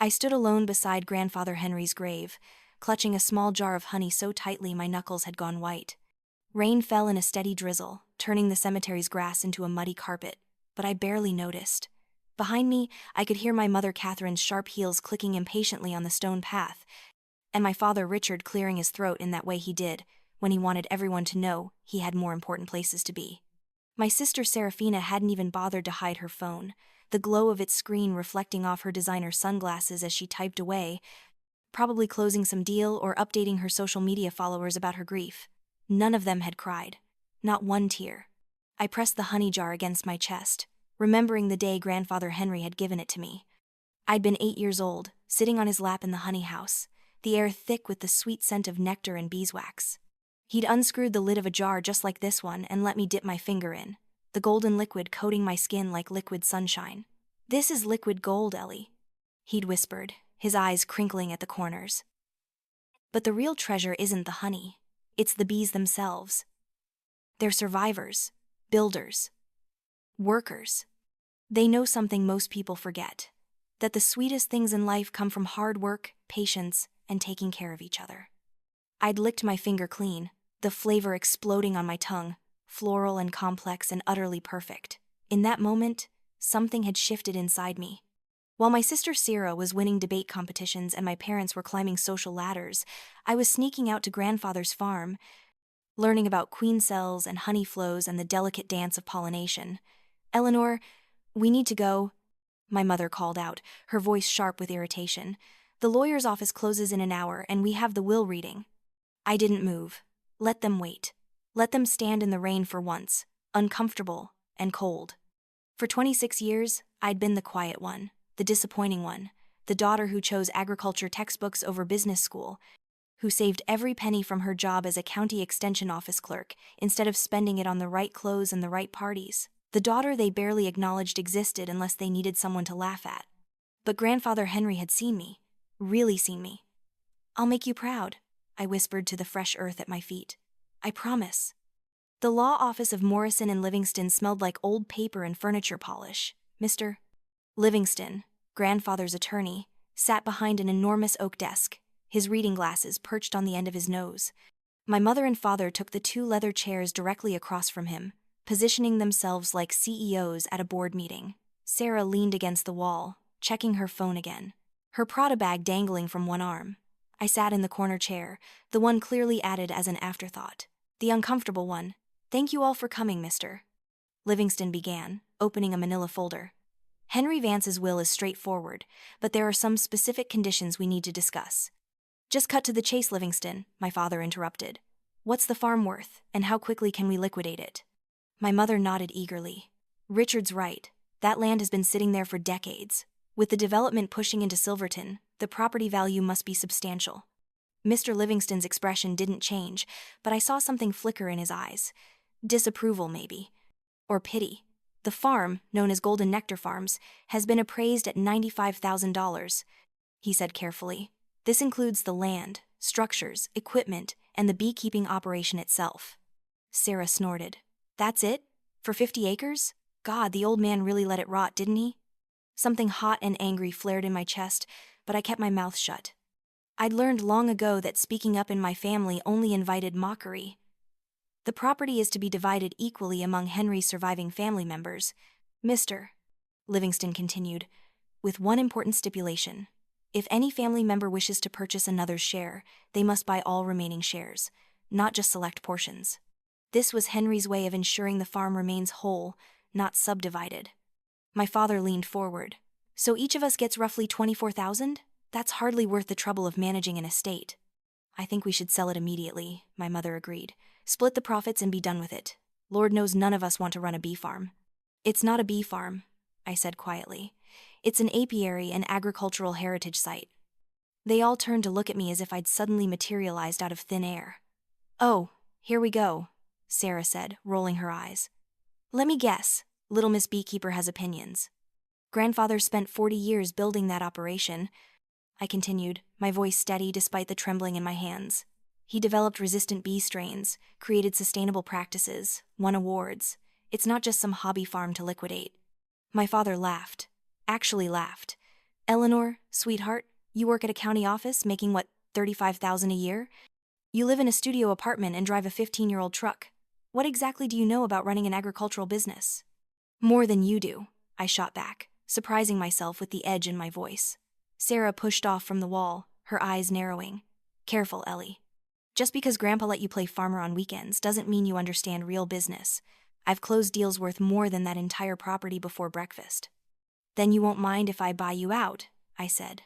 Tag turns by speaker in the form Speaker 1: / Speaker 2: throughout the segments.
Speaker 1: I stood alone beside Grandfather Henry's grave, clutching a small jar of honey so tightly my knuckles had gone white. Rain fell in a steady drizzle, turning the cemetery's grass into a muddy carpet, but I barely noticed. Behind me, I could hear my mother Catherine's sharp heels clicking impatiently on the stone path, and my father Richard clearing his throat in that way he did, when he wanted everyone to know he had more important places to be. My sister Serafina hadn't even bothered to hide her phone, the glow of its screen reflecting off her designer sunglasses as she typed away, probably closing some deal or updating her social media followers about her grief. None of them had cried. Not one tear. I pressed the honey jar against my chest, remembering the day Grandfather Henry had given it to me. I'd been 8 years old, sitting on his lap in the honey house, the air thick with the sweet scent of nectar and beeswax. He'd unscrewed the lid of a jar just like this one and let me dip my finger in, the golden liquid coating my skin like liquid sunshine. "This is liquid gold, Ellie," he'd whispered, his eyes crinkling at the corners. "But the real treasure isn't the honey. It's the bees themselves. They're survivors, builders, workers. They know something most people forget, that the sweetest things in life come from hard work, patience, and taking care of each other." I'd licked my finger clean, the flavor exploding on my tongue, floral and complex and utterly perfect. In that moment, something had shifted inside me. While my sister Sarah was winning debate competitions and my parents were climbing social ladders, I was sneaking out to Grandfather's farm, learning about queen cells and honey flows and the delicate dance of pollination. "Eleanor, we need to go," my mother called out, her voice sharp with irritation. "The lawyer's office closes in an hour and we have the will reading." I didn't move. Let them wait. Let them stand in the rain for once, uncomfortable and cold. For 26 years, I'd been the quiet one, the disappointing one, the daughter who chose agriculture textbooks over business school, who saved every penny from her job as a county extension office clerk instead of spending it on the right clothes and the right parties. The daughter they barely acknowledged existed unless they needed someone to laugh at. But Grandfather Henry had seen me, really seen me. "I'll make you proud," I whispered to the fresh earth at my feet. "I promise." The law office of Morrison and Livingston smelled like old paper and furniture polish. Mr. Livingston, Grandfather's attorney, sat behind an enormous oak desk, his reading glasses perched on the end of his nose. My mother and father took the 2 leather chairs directly across from him, positioning themselves like CEOs at a board meeting. Sarah leaned against the wall, checking her phone again, her Prada bag dangling from one arm. I sat in the corner chair, the one clearly added as an afterthought. The uncomfortable one. "Thank you all for coming, Mr. Livingston began, opening a manila folder. "Henry Vance's will is straightforward, but there are some specific conditions we need to discuss." "Just cut to the chase, Livingston," my father interrupted. "What's the farm worth, and how quickly can we liquidate it?" My mother nodded eagerly. "Richard's right. That land has been sitting there for decades. With the development pushing into Silverton, the property value must be substantial." Mr. Livingston's expression didn't change, but I saw something flicker in his eyes. Disapproval, maybe. Or pity. "The farm, known as Golden Nectar Farms, has been appraised at $95,000, he said carefully. "This includes the land, structures, equipment, and the beekeeping operation itself." Sarah snorted. "That's it? For 50 acres? God, the old man really let it rot, didn't he?" Something hot and angry flared in my chest, but I kept my mouth shut. I'd learned long ago that speaking up in my family only invited mockery. "The property is to be divided equally among Henry's surviving family members, Mr. Livingston continued, "with one important stipulation. If any family member wishes to purchase another's share, they must buy all remaining shares, not just select portions." This was Henry's way of ensuring the farm remains whole, not subdivided. My father leaned forward. "So each of us gets roughly 24,000? That's hardly worth the trouble of managing an estate." "I think we should sell it immediately," my mother agreed. "Split the profits and be done with it. Lord knows none of us want to run a bee farm." "It's not a bee farm," I said quietly. "It's an apiary and agricultural heritage site." They all turned to look at me as if I'd suddenly materialized out of thin air. "Oh, here we go," Sarah said, rolling her eyes. "Let me guess. Little Miss Beekeeper has opinions." "Grandfather spent 40 years building that operation," I continued, my voice steady despite the trembling in my hands. "He developed resistant bee strains, created sustainable practices, won awards. It's not just some hobby farm to liquidate." My father laughed. Actually laughed. Eleanor, sweetheart, you work at a county office making what, $35,000 a year? You live in a studio apartment and drive a 15-year-old truck. What exactly do you know about running an agricultural business? More than you do, I shot back, surprising myself with the edge in my voice. Sarah pushed off from the wall, her eyes narrowing. Careful, Ellie. Just because Grandpa let you play farmer on weekends doesn't mean you understand real business. I've closed deals worth more than that entire property before breakfast. Then you won't mind if I buy you out, I said.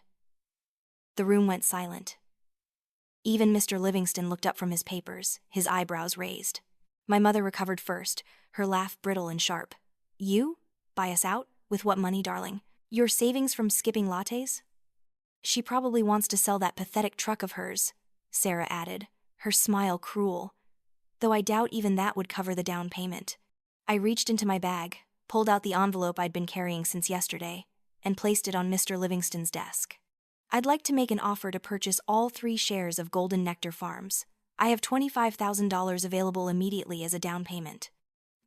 Speaker 1: The room went silent. Even Mr. Livingston looked up from his papers, his eyebrows raised. My mother recovered first, her laugh brittle and sharp. You? Buy us out? With what money, darling? Your savings from skipping lattes? She probably wants to sell that pathetic truck of hers, Sarah added, her smile cruel. Though I doubt even that would cover the down payment. I reached into my bag, pulled out the envelope I'd been carrying since yesterday, and placed it on Mr. Livingston's desk. I'd like to make an offer to purchase all 3 shares of Golden Nectar Farms. I have $25,000 available immediately as a down payment.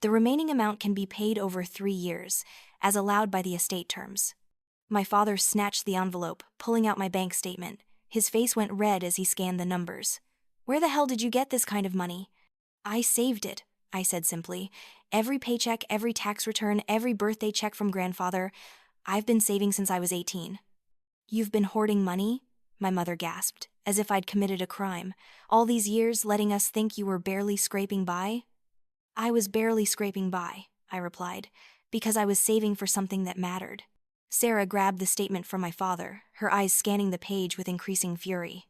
Speaker 1: The remaining amount can be paid over 3 years, as allowed by the estate terms. My father snatched the envelope, pulling out my bank statement. His face went red as he scanned the numbers. Where the hell did you get this kind of money? I saved it, I said simply. Every paycheck, every tax return, every birthday check from grandfather. I've been saving since I was 18. You've been hoarding money? My mother gasped, as if I'd committed a crime. All these years letting us think you were barely scraping by? I was barely scraping by, I replied, because I was saving for something that mattered. Sarah grabbed the statement from my father, her eyes scanning the page with increasing fury.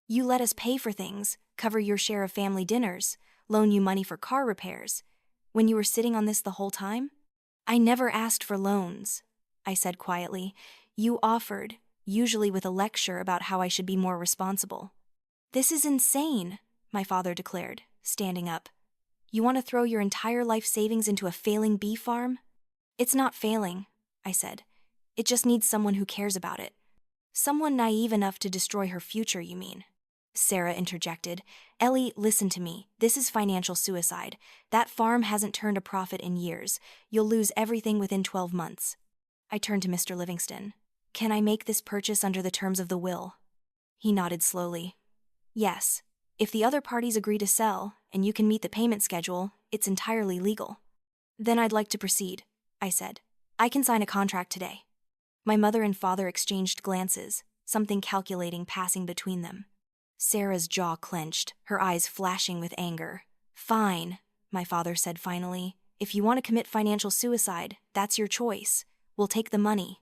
Speaker 1: You let us pay for things, cover your share of family dinners, loan you money for car repairs, when you were sitting on this the whole time? I never asked for loans, I said quietly. You offered, usually with a lecture about how I should be more responsible. This is insane, my father declared, standing up. You want to throw your entire life savings into a failing bee farm? It's not failing, I said. It just needs someone who cares about it. Someone naive enough to destroy her future, you mean? Sarah interjected. Ellie, listen to me. This is financial suicide. That farm hasn't turned a profit in years. You'll lose everything within 12 months. I turned to Mr. Livingston. Can I make this purchase under the terms of the will? He nodded slowly. Yes. If the other parties agree to sell, and you can meet the payment schedule, it's entirely legal. Then I'd like to proceed, I said. I can sign a contract today. My mother and father exchanged glances, something calculating passing between them. Sarah's jaw clenched, her eyes flashing with anger. Fine, my father said finally. If you want to commit financial suicide, that's your choice. We'll take the money.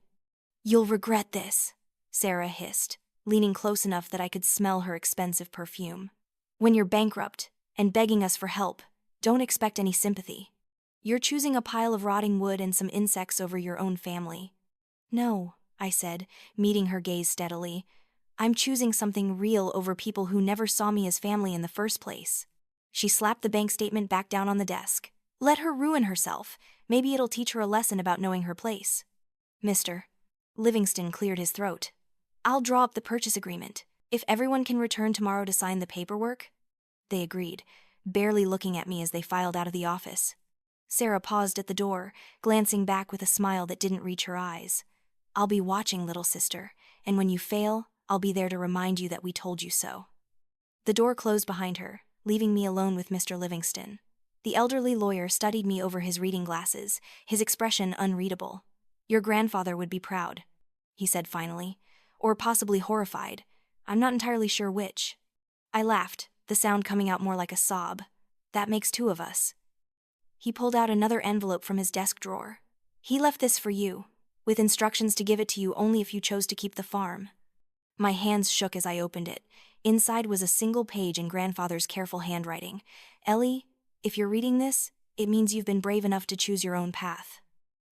Speaker 1: You'll regret this, Sarah hissed, leaning close enough that I could smell her expensive perfume. When you're bankrupt and begging us for help, don't expect any sympathy. You're choosing a pile of rotting wood and some insects over your own family. No, I said, meeting her gaze steadily. I'm choosing something real over people who never saw me as family in the first place. She slapped the bank statement back down on the desk. Let her ruin herself. Maybe it'll teach her a lesson about knowing her place. Mr. Livingston cleared his throat. I'll draw up the purchase agreement. If everyone can return tomorrow to sign the paperwork. They agreed, barely looking at me as they filed out of the office. Sarah paused at the door, glancing back with a smile that didn't reach her eyes. I'll be watching, little sister, and when you fail, I'll be there to remind you that we told you so. The door closed behind her, leaving me alone with Mr. Livingston. The elderly lawyer studied me over his reading glasses, his expression unreadable. Your grandfather would be proud, he said finally, or possibly horrified. I'm not entirely sure which. I laughed, the sound coming out more like a sob. That makes 2 of us. He pulled out another envelope from his desk drawer. He left this for you, with instructions to give it to you only if you chose to keep the farm. My hands shook as I opened it. Inside was a single page in grandfather's careful handwriting. Ellie, if you're reading this, it means you've been brave enough to choose your own path.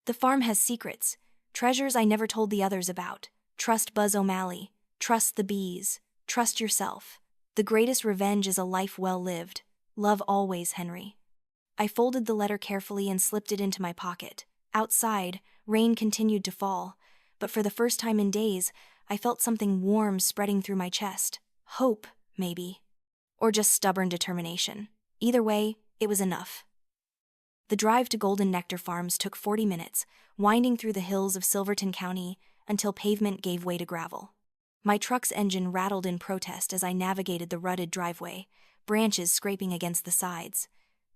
Speaker 1: The farm has secrets, treasures I never told the others about. Trust Buzz O'Malley. Trust the bees. Trust yourself. The greatest revenge is a life well lived. Love always, Henry. I folded the letter carefully and slipped it into my pocket. Outside, rain continued to fall, but for the first time in days, I felt something warm spreading through my chest. Hope, maybe. Or just stubborn determination. Either way, it was enough. The drive to Golden Nectar Farms took 40 minutes, winding through the hills of Silverton County, until pavement gave way to gravel. My truck's engine rattled in protest as I navigated the rutted driveway, branches scraping against the sides.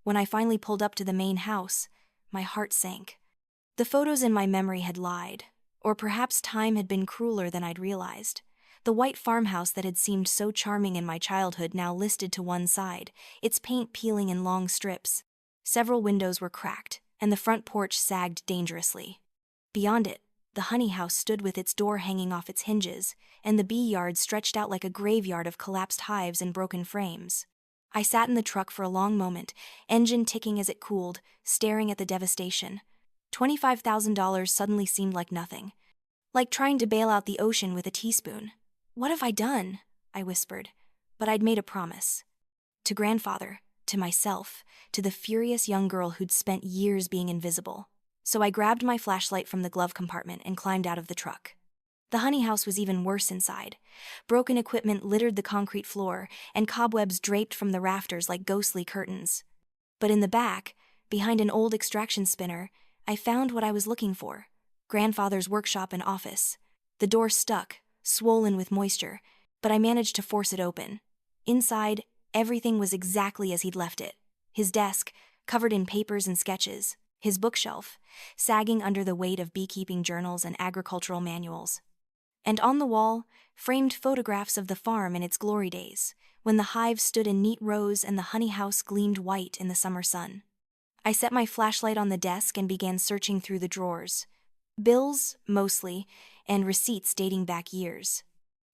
Speaker 1: When I finally pulled up to the main house, my heart sank. The photos in my memory had lied, or perhaps time had been crueler than I'd realized. The white farmhouse that had seemed so charming in my childhood now listed to one side, its paint peeling in long strips. Several windows were cracked, and the front porch sagged dangerously. Beyond it, the honey house stood with its door hanging off its hinges, and the bee yard stretched out like a graveyard of collapsed hives and broken frames. I sat in the truck for a long moment, engine ticking as it cooled, staring at the devastation. $25,000 suddenly seemed like nothing. Like trying to bail out the ocean with a teaspoon. "What have I done?" I whispered. But I'd made a promise. To grandfather, to myself, to the furious young girl who'd spent years being invisible. So I grabbed my flashlight from the glove compartment and climbed out of the truck. The honey house was even worse inside. Broken equipment littered the concrete floor, and cobwebs draped from the rafters like ghostly curtains. But in the back, behind an old extraction spinner, I found what I was looking for: grandfather's workshop and office. The door stuck, swollen with moisture, but I managed to force it open. Inside, everything was exactly as he'd left it. His desk, covered in papers and sketches. His bookshelf, sagging under the weight of beekeeping journals and agricultural manuals. And on the wall, framed photographs of the farm in its glory days, when the hives stood in neat rows and the honey house gleamed white in the summer sun. I set my flashlight on the desk and began searching through the drawers. Bills, mostly, and receipts dating back years.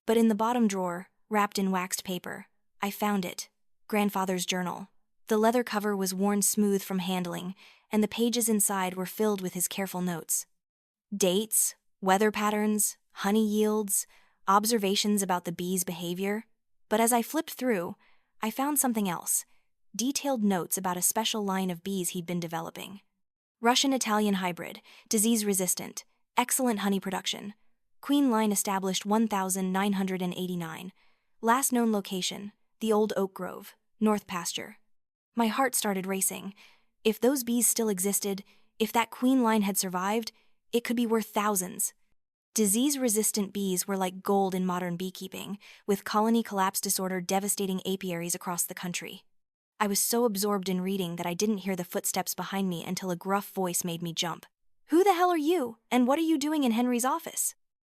Speaker 1: But in the bottom drawer, wrapped in waxed paper, I found it: grandfather's journal. The leather cover was worn smooth from handling, and the pages inside were filled with his careful notes. Dates, weather patterns, honey yields, observations about the bees' behavior. But as I flipped through, I found something else: detailed notes about a special line of bees he'd been developing. Russian-Italian hybrid, disease-resistant, excellent honey production. Queen line established 1989. Last known location, the old oak grove, North Pasture. My heart started racing. If those bees still existed, if that queen line had survived, it could be worth thousands. Disease-resistant bees were like gold in modern beekeeping, with colony collapse disorder devastating apiaries across the country. I was so absorbed in reading that I didn't hear the footsteps behind me until a gruff voice made me jump. "Who the hell are you, and what are you doing in Henry's office?"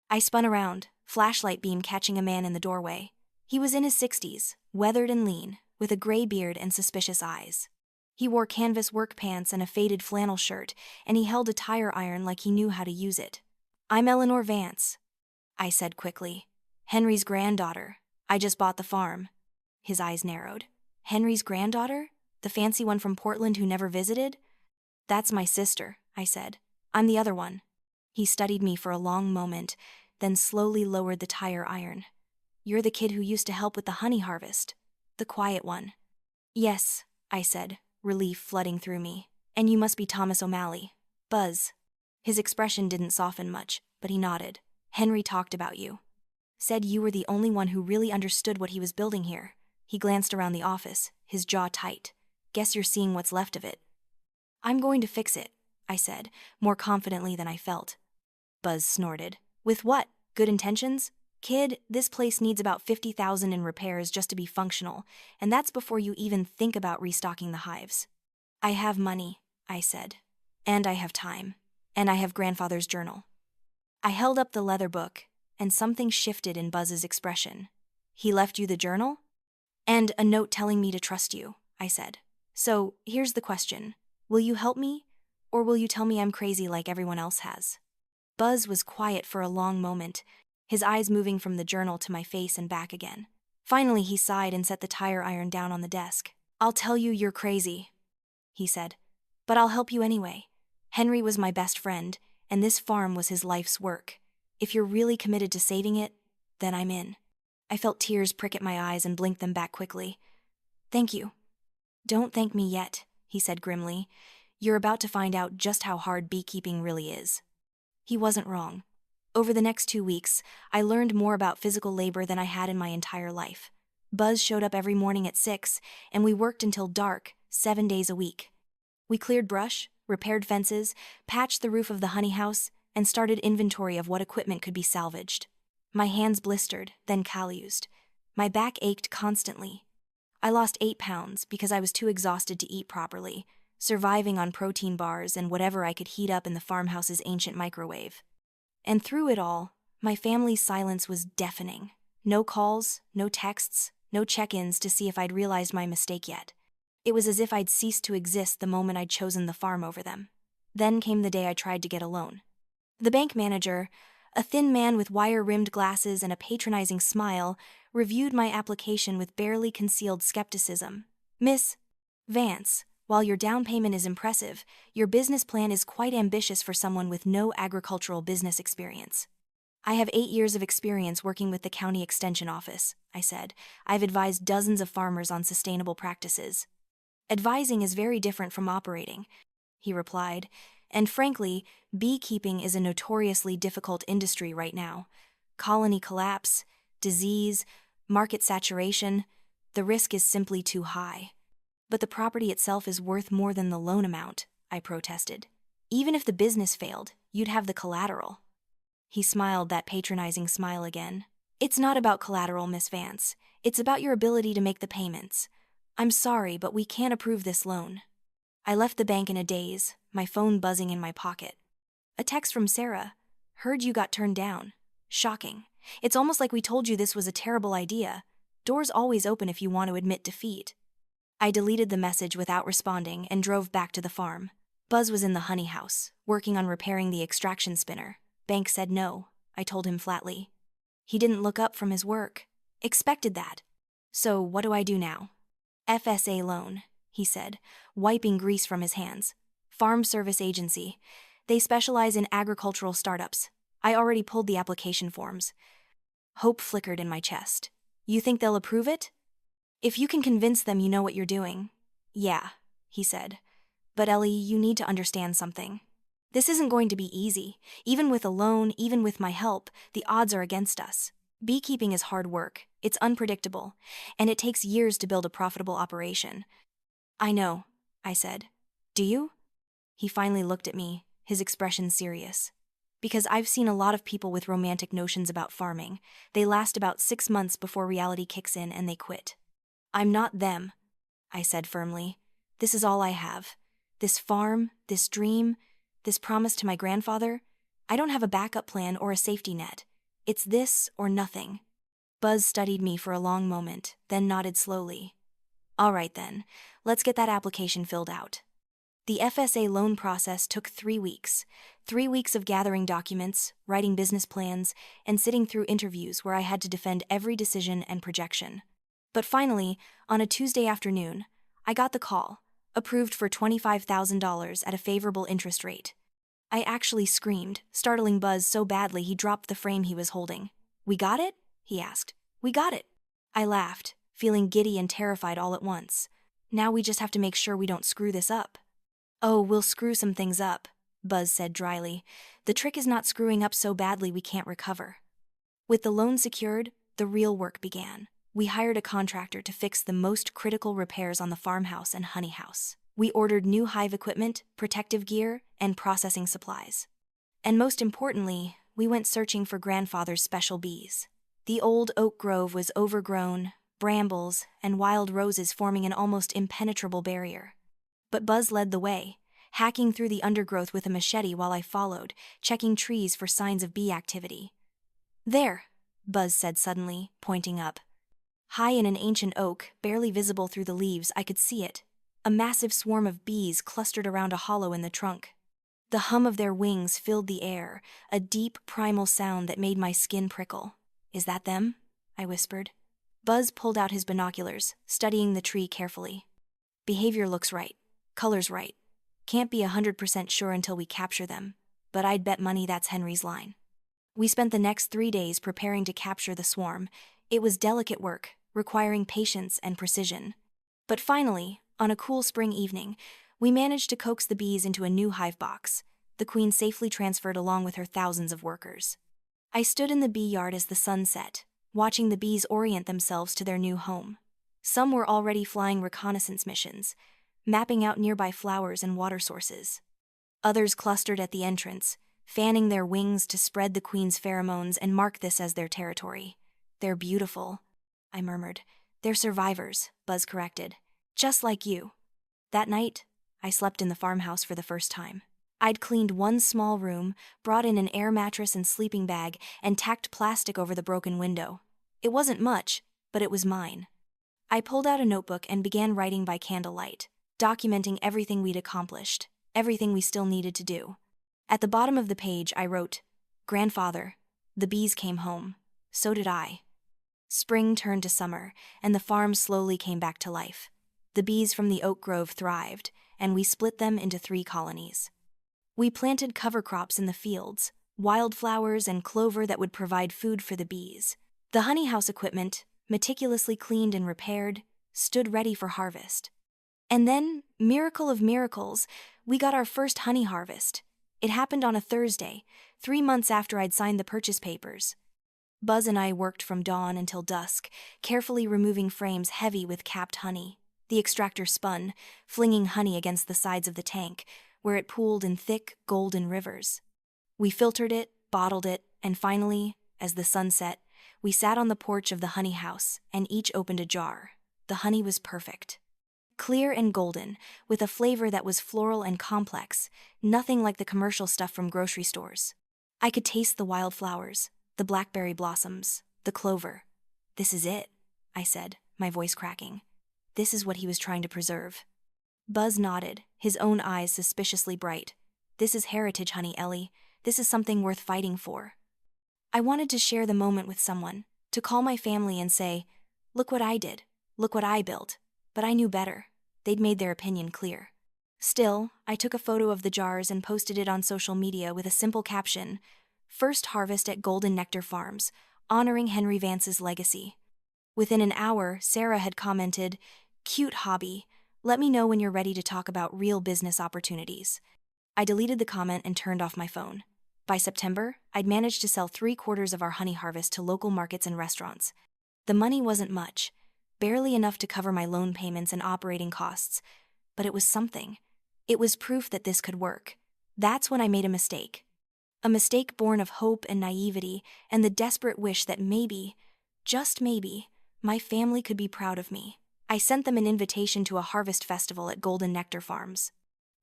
Speaker 1: I spun around, flashlight beam catching a man in the doorway. He was in his 60s, weathered and lean, with a gray beard and suspicious eyes. He wore canvas work pants and a faded flannel shirt, and he held a tire iron like he knew how to use it. "I'm Eleanor Vance," I said quickly. "Henry's granddaughter. I just bought the farm." His eyes narrowed. "Henry's granddaughter? The fancy one from Portland who never visited?" "That's my sister," I said. "I'm the other one." He studied me for a long moment, then slowly lowered the tire iron. "You're the kid who used to help with the honey harvest. The quiet one." "Yes," I said, relief flooding through me. "And you must be Thomas O'Malley. Buzz." His expression didn't soften much, but he nodded. "Henry talked about you. Said you were the only one who really understood what he was building here." He glanced around the office, his jaw tight. "Guess you're seeing what's left of it." "I'm going to fix it," I said, more confidently than I felt. Buzz snorted. "With what? Good intentions? Kid, this place needs about $50,000 in repairs just to be functional, and that's before you even think about restocking the hives." "I have money," I said. "And I have time. And I have grandfather's journal." I held up the leather book, and something shifted in Buzz's expression. "He left you the journal?" "And a note telling me to trust you," I said. "So, here's the question. Will you help me? Or will you tell me I'm crazy like everyone else has?" Buzz was quiet for a long moment, his eyes moving from the journal to my face and back again. Finally, he sighed and set the tire iron down on the desk. "I'll tell you you're crazy," he said. "But I'll help you anyway. Henry was my best friend, and this farm was his life's work. If you're really committed to saving it, then I'm in." I felt tears prick at my eyes and blinked them back quickly. "Thank you." "Don't thank me yet," he said grimly. "You're about to find out just how hard beekeeping really is." He wasn't wrong. Over the next 2 weeks, I learned more about physical labor than I had in my entire life. Buzz showed up every morning at 6, and we worked until dark, 7 days a week. We cleared brush, repaired fences, patched the roof of the honey house, and started inventory of what equipment could be salvaged. My hands blistered, then calloused. My back ached constantly. I lost 8 pounds because I was too exhausted to eat properly, surviving on protein bars and whatever I could heat up in the farmhouse's ancient microwave. And through it all, my family's silence was deafening. No calls, no texts, no check-ins to see if I'd realized my mistake yet. It was as if I'd ceased to exist the moment I'd chosen the farm over them. Then came the day I tried to get a loan. The bank manager, a thin man with wire-rimmed glasses and a patronizing smile, reviewed my application with barely concealed skepticism. "Miss Vance, while your down payment is impressive, your business plan is quite ambitious for someone with no agricultural business experience." "I have 8 years of experience working with the county extension office," I said. "I've advised dozens of farmers on sustainable practices." "Advising is very different from operating," he replied, "and frankly, beekeeping is a notoriously difficult industry right now. Colony collapse, disease, market saturation, the risk is simply too high." "But the property itself is worth more than the loan amount," I protested. "Even if the business failed, you'd have the collateral." He smiled that patronizing smile again. "It's not about collateral, Miss Vance. It's about your ability to make the payments. I'm sorry, but we can't approve this loan." I left the bank in a daze, my phone buzzing in my pocket. A text from Sarah. "Heard you got turned down. Shocking. It's almost like we told you this was a terrible idea. Doors always open if you want to admit defeat." I deleted the message without responding and drove back to the farm. Buzz was in the honey house, working on repairing the extraction spinner. "Bank said no," I told him flatly. He didn't look up from his work. Expected that. "So what do I do now?" "FSA loan," he said, wiping grease from his hands. "Farm Service Agency. They specialize in agricultural startups. I already pulled the application forms." Hope flickered in my chest. "You think they'll approve it?" "If you can convince them you know what you're doing." "Yeah," he said. "But Ellie, you need to understand something. This isn't going to be easy. Even with a loan, even with my help, the odds are against us. Beekeeping is hard work, it's unpredictable, and it takes years to build a profitable operation." "I know," I said. "Do you?" He finally looked at me, his expression serious. "Because I've seen a lot of people with romantic notions about farming. They last about 6 months before reality kicks in and they quit. I'm not them," I said firmly. "This is all I have. This farm, this dream, this promise to my grandfather. I don't have a backup plan or a safety net. It's this or nothing." Buzz studied me for a long moment, then nodded slowly. "All right then, let's get that application filled out." The FSA loan process took 3 weeks. 3 weeks of gathering documents, writing business plans, and sitting through interviews where I had to defend every decision and projection. But finally, on a Tuesday afternoon, I got the call, approved for $25,000 at a favorable interest rate. I actually screamed, startling Buzz so badly he dropped the frame he was holding. "We got it?" he asked. "We got it." I laughed, feeling giddy and terrified all at once. "Now we just have to make sure we don't screw this up." "Oh, we'll screw some things up," Buzz said dryly. "The trick is not screwing up so badly we can't recover." With the loan secured, the real work began. We hired a contractor to fix the most critical repairs on the farmhouse and honey house. We ordered new hive equipment, protective gear, and processing supplies. And most importantly, we went searching for grandfather's special bees. The old oak grove was overgrown, brambles and wild roses forming an almost impenetrable barrier. But Buzz led the way, hacking through the undergrowth with a machete while I followed, checking trees for signs of bee activity. "There," Buzz said suddenly, pointing up. High in an ancient oak, barely visible through the leaves, I could see it. A massive swarm of bees clustered around a hollow in the trunk. The hum of their wings filled the air, a deep, primal sound that made my skin prickle. "Is that them?" I whispered. Buzz pulled out his binoculars, studying the tree carefully. "Behavior looks right. Color's right. Can't be 100% sure until we capture them, but I'd bet money that's Henry's line." We spent the next 3 days preparing to capture the swarm. It was delicate work, requiring patience and precision. But finally, on a cool spring evening, we managed to coax the bees into a new hive box, the queen safely transferred along with her thousands of workers. I stood in the bee yard as the sun set, watching the bees orient themselves to their new home. Some were already flying reconnaissance missions, mapping out nearby flowers and water sources. Others clustered at the entrance, fanning their wings to spread the queen's pheromones and mark this as their territory. "They're beautiful," I murmured. "They're survivors," Buzz corrected. "Just like you." That night, I slept in the farmhouse for the first time. I'd cleaned one small room, brought in an air mattress and sleeping bag, and tacked plastic over the broken window. It wasn't much, but it was mine. I pulled out a notebook and began writing by candlelight, documenting everything we'd accomplished, everything we still needed to do. At the bottom of the page, I wrote, "Grandfather, the bees came home. So did I." Spring turned to summer, and the farm slowly came back to life. The bees from the oak grove thrived, and we split them into 3 colonies. We planted cover crops in the fields, wildflowers and clover that would provide food for the bees. The honey house equipment, meticulously cleaned and repaired, stood ready for harvest. And then, miracle of miracles, we got our first honey harvest. It happened on a Thursday, 3 months after I'd signed the purchase papers. Buzz and I worked from dawn until dusk, carefully removing frames heavy with capped honey. The extractor spun, flinging honey against the sides of the tank, where it pooled in thick, golden rivers. We filtered it, bottled it, and finally, as the sun set, we sat on the porch of the honey house and each opened a jar. The honey was perfect. Clear and golden, with a flavor that was floral and complex, nothing like the commercial stuff from grocery stores. I could taste the wildflowers, the blackberry blossoms, the clover. "This is it," I said, my voice cracking. This is what he was trying to preserve. Buzz nodded, his own eyes suspiciously bright. "This is heritage honey, Ellie. This is something worth fighting for." I wanted to share the moment with someone, to call my family and say, "Look what I did, look what I built." But I knew better. They'd made their opinion clear. Still, I took a photo of the jars and posted it on social media with a simple caption, "First harvest at Golden Nectar Farms, honoring Henry Vance's legacy." Within an hour, Sarah had commented, "Cute hobby. Let me know when you're ready to talk about real business opportunities." I deleted the comment and turned off my phone. By September, I'd managed to sell 3/4 of our honey harvest to local markets and restaurants. The money wasn't much, barely enough to cover my loan payments and operating costs, but it was something. It was proof that this could work. That's when I made a mistake. A mistake born of hope and naivety and the desperate wish that maybe, just maybe, my family could be proud of me. I sent them an invitation to a harvest festival at Golden Nectar Farms.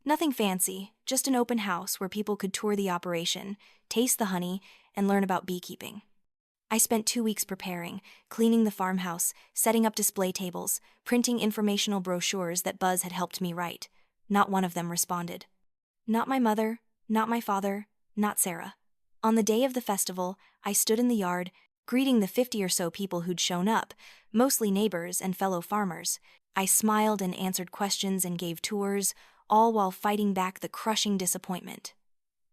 Speaker 1: Nothing fancy, just an open house where people could tour the operation, taste the honey, and learn about beekeeping. I spent 2 weeks preparing, cleaning the farmhouse, setting up display tables, printing informational brochures that Buzz had helped me write. Not one of them responded. Not my mother, not my father, not Sarah. On the day of the festival, I stood in the yard, greeting the 50 or so people who'd shown up, mostly neighbors and fellow farmers. I smiled and answered questions and gave tours, all while fighting back the crushing disappointment.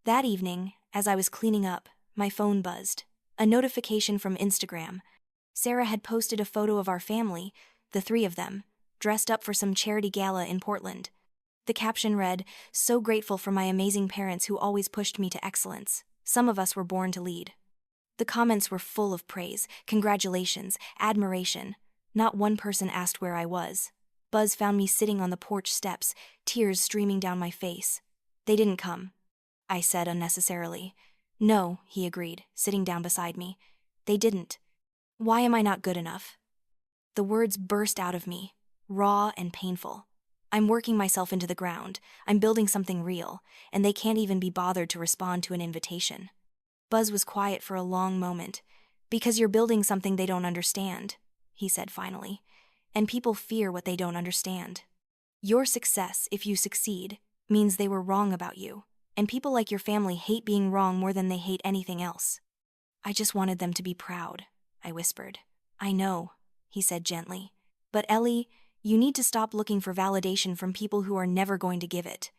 Speaker 1: That evening, as I was cleaning up, my phone buzzed. A notification from Instagram. Sarah had posted a photo of our family, the 3 of them, dressed up for some charity gala in Portland. The caption read, "So grateful for my amazing parents who always pushed me to excellence. Some of us were born to lead." The comments were full of praise, congratulations, admiration. Not one person asked where I was. Buzz found me sitting on the porch steps, tears streaming down my face. "They didn't come," I said unnecessarily. "No," he agreed, sitting down beside me. "They didn't. Why am I not good enough?" The words burst out of me, raw and painful. I'm working myself into the ground, I'm building something real, and they can't even be bothered to respond to an invitation. Buzz was quiet for a long moment. "Because you're building something they don't understand," he said finally. "And people fear what they don't understand. Your success, if you succeed, means they were wrong about you. And people like your family hate being wrong more than they hate anything else." "I just wanted them to be proud," I whispered. "I know," he said gently. "But Ellie, you need to stop looking for validation from people who are never going to give it.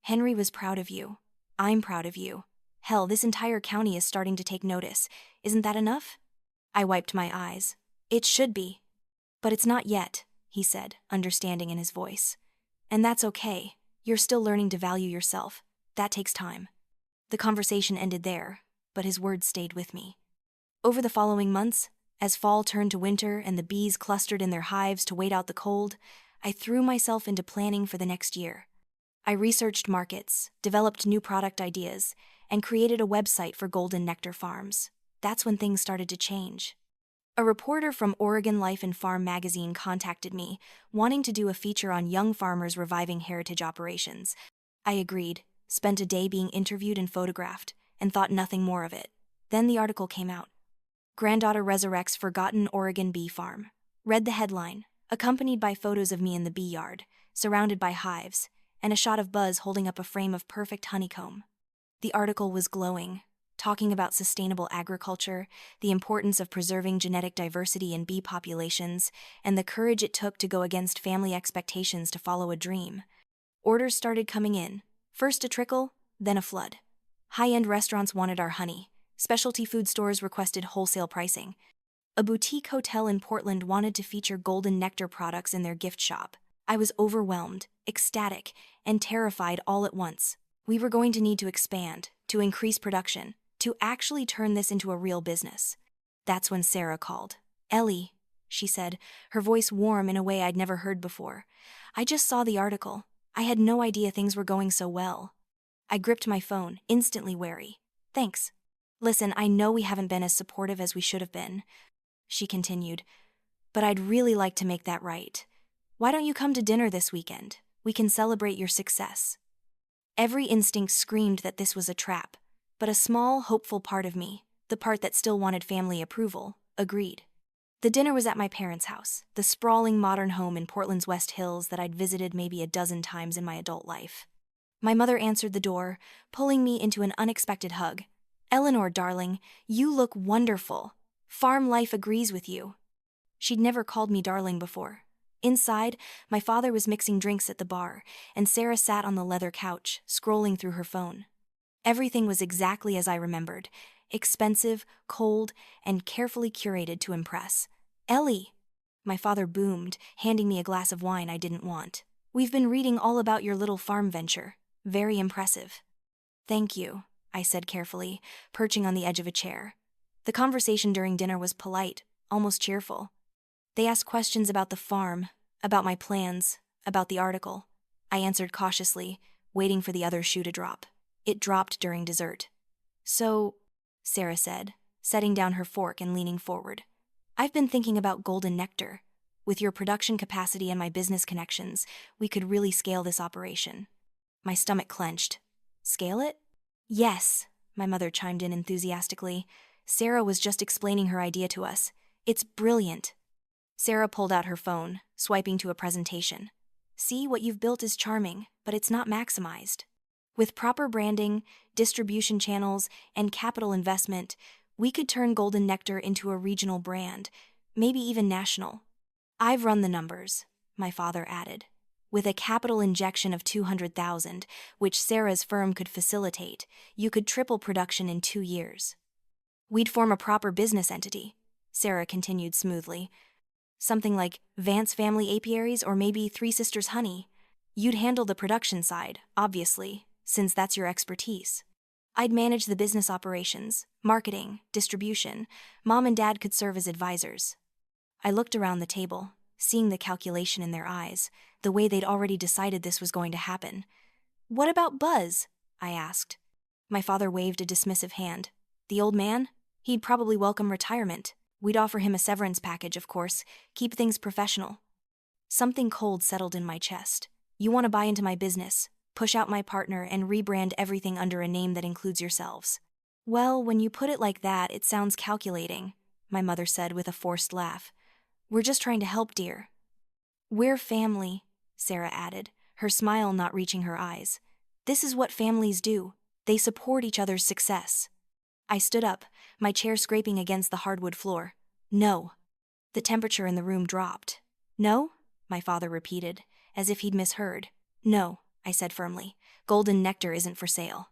Speaker 1: Henry was proud of you. I'm proud of you. Hell, this entire county is starting to take notice. Isn't that enough?" I wiped my eyes. "It should be. But it's not yet," he said, understanding in his voice. "And that's okay. You're still learning to value yourself. That takes time." The conversation ended there, but his words stayed with me. Over the following months, as fall turned to winter and the bees clustered in their hives to wait out the cold, I threw myself into planning for the next year. I researched markets, developed new product ideas, and created a website for golden nectar farms. That's when things started to change. A reporter from Oregon Life and Farm magazine contacted me, wanting to do a feature on young farmers reviving heritage operations. I agreed, spent a day being interviewed and photographed, and thought nothing more of it. Then the article came out. Granddaughter resurrects forgotten Oregon bee farm. Read the headline, accompanied by photos of me in the bee yard, surrounded by hives, and a shot of Buzz holding up a frame of perfect honeycomb. The article was glowing, talking about sustainable agriculture, the importance of preserving genetic diversity in bee populations, and the courage it took to go against family expectations to follow a dream. Orders started coming in, first a trickle, then a flood. High-end restaurants wanted our honey. Specialty food stores requested wholesale pricing. A boutique hotel in Portland wanted to feature golden nectar products in their gift shop. I was overwhelmed, ecstatic, and terrified all at once. We were going to need to expand, to increase production, to actually turn this into a real business. That's when Sarah called. "Ellie," she said, her voice warm in a way I'd never heard before. "I just saw the article. I had no idea things were going so well." I gripped my phone, instantly wary. "Thanks. Listen, I know we haven't been as supportive as we should have been," she continued, "but I'd really like to make that right. Why don't you come to dinner this weekend? We can celebrate your success." Every instinct screamed that this was a trap, but a small, hopeful part of me, the part that still wanted family approval, agreed. The dinner was at my parents' house, the sprawling modern home in Portland's West Hills that I'd visited maybe a dozen times in my adult life. My mother answered the door, pulling me into an unexpected hug. "Eleanor, darling, you look wonderful. Farm life agrees with you." She'd never called me darling before. Inside, my father was mixing drinks at the bar, and Sarah sat on the leather couch, scrolling through her phone. Everything was exactly as I remembered, expensive, cold, and carefully curated to impress. "Ellie," my father boomed, handing me a glass of wine I didn't want. "We've been reading all about your little farm venture. Very impressive." "Thank you," I said carefully, perching on the edge of a chair. The conversation during dinner was polite, almost cheerful. They asked questions about the farm, about my plans, about the article. I answered cautiously, waiting for the other shoe to drop. It dropped during dessert. "So," Sarah said, setting down her fork and leaning forward, "I've been thinking about golden nectar. With your production capacity and my business connections, we could really scale this operation." My stomach clenched. "Scale it?" "Yes," my mother chimed in enthusiastically. "Sarah was just explaining her idea to us. It's brilliant." Sarah pulled out her phone, swiping to a presentation. "See, what you've built is charming, but it's not maximized. With proper branding, distribution channels, and capital investment, we could turn Golden Nectar into a regional brand, maybe even national." "I've run the numbers," my father added. "With a capital injection of $200,000, which Sarah's firm could facilitate, you could triple production in 2 years. We'd form a proper business entity," Sarah continued smoothly. "Something like Vance Family Apiaries or maybe Three Sisters Honey. You'd handle the production side, obviously, since that's your expertise. I'd manage the business operations, marketing, distribution. Mom and Dad could serve as advisors." I looked around the table, seeing the calculation in their eyes, the way they'd already decided this was going to happen. "What about Buzz?" I asked. My father waved a dismissive hand. "The old man? He'd probably welcome retirement. We'd offer him a severance package, of course, keep things professional." Something cold settled in my chest. "You want to buy into my business, push out my partner, and rebrand everything under a name that includes yourselves." "Well, when you put it like that, it sounds calculating," my mother said with a forced laugh. "We're just trying to help, dear." "We're family," Sarah added, her smile not reaching her eyes. "This is what families do. They support each other's success." I stood up, my chair scraping against the hardwood floor. "No." The temperature in the room dropped. "No?" my father repeated, as if he'd misheard. "No," I said firmly. "Golden Nectar isn't for sale.